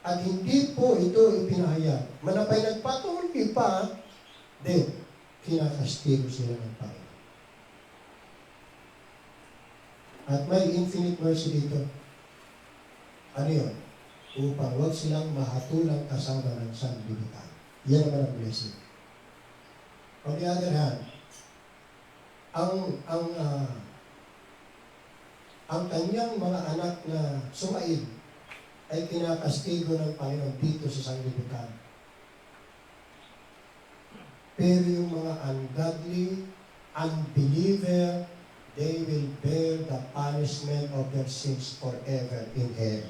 at hindi po ito ipinahayag, manapay nagpatuloy pa, then kinakastigo sila ng Panginoon. At may infinite mercy dito. Ano yun? Upang huwag silang mahatulang kasama ng sanlibutan. Yan naman ang blessing. On the other hand, ang kanyang mga anak na sumaid ay kinakastigo ng Panginoon dito sa sanlibutan. Pero yung mga ungodly, unbeliever, they will bear the punishment of their sins forever in hell.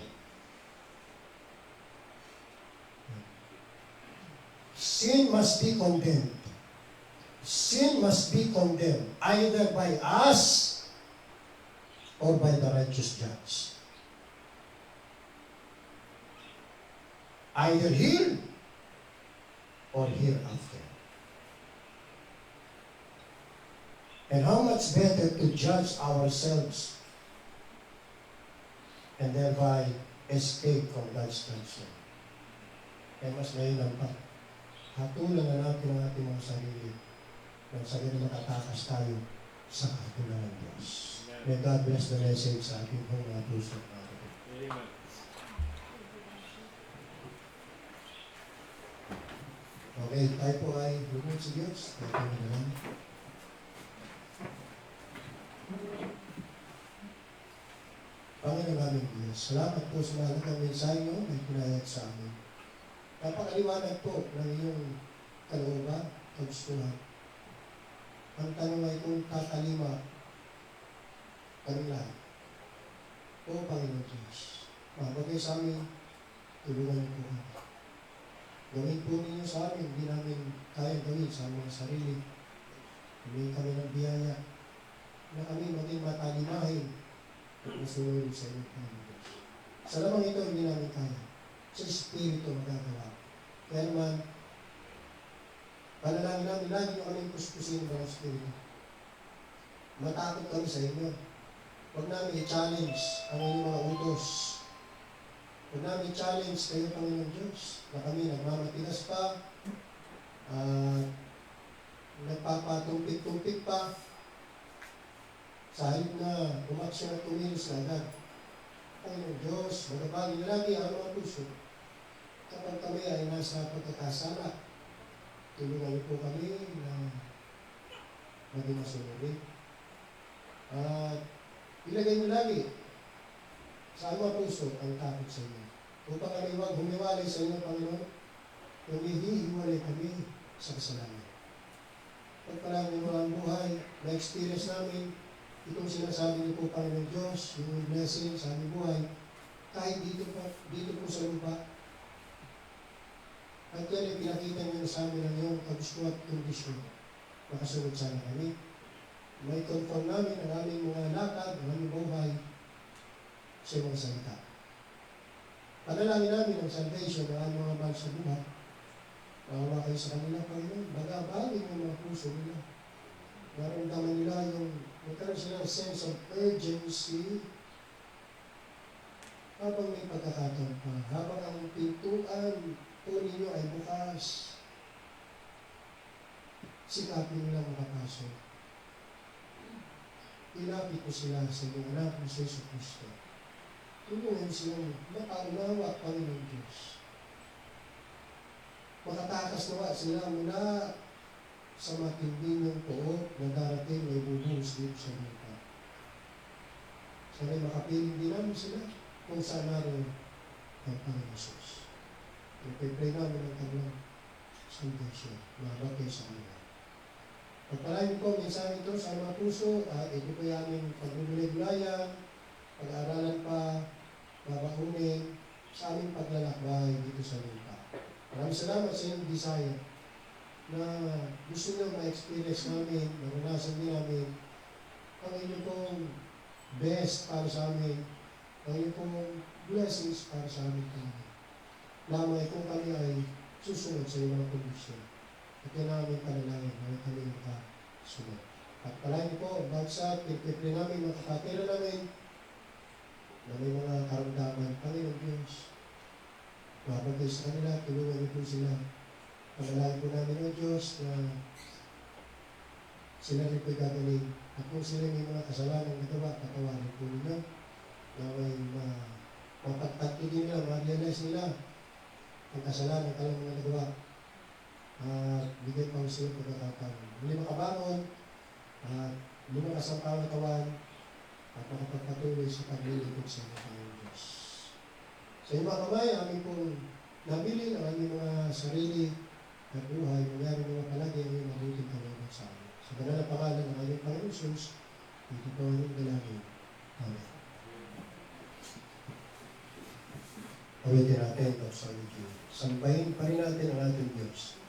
Sin must be condemned. Sin must be condemned either by us or by the righteous judge. Either here or hereafter. And how much better to judge ourselves and thereby escape from God's judgment. Kaya mas mainam pa. Hatulan na natin ang ating mga sarili nang sa ganun makatakas tayo sa hatulan ng Diyos. May God bless the message sa ating mga puso. Amen. Okay, tayo po ay lumod sa Diyos. Tayo po na lang. Diyos. Salamat po sa mahalagang mensahe nyo na pinayat sa amin. Napakaliwanag po ng iyong kalooban, kagustuhan. Ang tanong ay kung tatalima kami lahat. O Panginoon Diyos, mabagay sa amin, tulungan niyo po kami. Gawin po ninyo sa amin, hindi namin kaya gawin sa mga sarili. Humingi kami ng biyaya na kami maging matalimahin na sunod sa inyo, Panginoon Diyos. Sa lamang ito, hindi namin kaya. Sa Espiritu magagawa. Kaya naman, panalangin namin, lagi nyo kami puspusin ng Espiritu. Matakot kami sa inyo. Huwag namin i-challenge ang inyong mga utos. Huwag namin i-challenge kayo, Panginoon Diyos, na kami nagmamatigas pa, nagpapatumpik-tumpik pa, sa halip na umaksyon at tumilos na agad. Panginoon Diyos, magabagin na lagi ang mga puso. Kapag kami ay nasa pagkakasala, tulungan niyo po kami na maging masunod. At ilagay niyo lagi sa mga puso ang takot sa inyo. Upang kami huwag humiwalay sa inyo, Panginoon, kung hihiwalay kami sa kasalanan. Pagpalang niyo ang buhay, na-experience namin, itong sinasabi niyo po, Panginoon Diyos, yung blessing sa aming buhay, kahit dito po sa lupa. At yan ay pinakita niyo sa amin ang iyong kagusto at kondisyon. Makasunod sana kami. May conform namin ang aming mga lakad, ang aming buhay sa iyong salita. Panalangin namin ang salvation ng aming mga mahal sa buhay. Maawa kayo sa kanila, Panginoon. Bagabagin yung mga puso nila. Naramdaman nila yung magkaroon sila ng sense of urgency habang may pagkakataon pa. Habang ang pintuan po ninyo ay bukas, sikapin nila makapasok. Ilapit ko sila sa inyong anak na si Yesu Cristo. Tulungan silang makaunawa, Panginoon Diyos. Makatakas nawa sila mula sa matinding ng poot na darating na ibubuhos dito sa lupa. Sana'y makapiling din namin sila kung saan naroon ang Panginoon Jesus. Ipipray namin ang kanilang salvation. Mabagay sa kanila. Pagpalain po, minsan ito sa mga puso, ito po yung aming pagbubulay-bulayan, pag-aaralan pa, babakunin, sa aming paglalakbay dito sa lupa. Maraming salamat sa inyong desire na gusto nyo ma-experience namin, naranasan din namin ang inyong pong best para sa amin, ang inyong pong blessings para sa amin kami. Lamang kung kami ay susunod sa inyong mga kondisyon. At yan namin panalangin na kami makasunod. At palahin po, bagsak, pinipipili namin, mga kapatira namin, na may mga karamdaman, Panginoon Diyos. Mabagay sa kanila, tulungan niyo po sila. Panalangin po namin o Diyos na sila rin po'y gagaling. At kung sila may mga kasalanan nagawa, patawarin po ninyo. Na may mapagtatlo din nila, ma-realize nila ang kasalanan kalang mga nagawa. At bigyan pa sila pagkakataon. Muli makabangon at lumakas ang katawan at makapagpatuloy sa paglilipod sa mga Panginoon Diyos. Sa inyong mga kamay, amin pong nabili ang aming mga sarili at buhay, mangyari mga palagi ang iyong mabuting kalooban sa amin. Sa banal na pangalan ng aming Panginoon Jesus, ito po ang iyong dalangin. Amen. Awitin natin ang Psalm Q. Sambahin pa rin natin ang ating Diyos.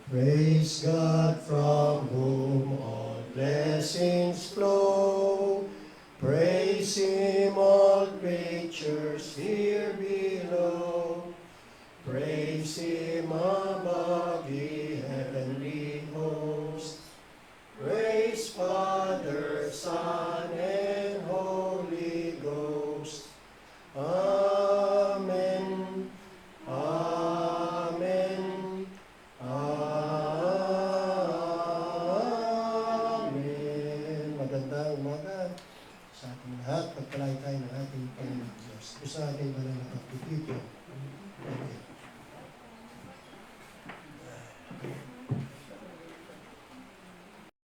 Praise God from whom all blessings flow. Praise Him all creatures here below. Praise Him above the heavenly host. Praise Father, Son, and Holy Ghost. Amen. Amen. Amen. Magandang umaga sa ating lahat. Pagpalain tayo ng ating Panginoon Diyos. Isa ating banal na pagpipito.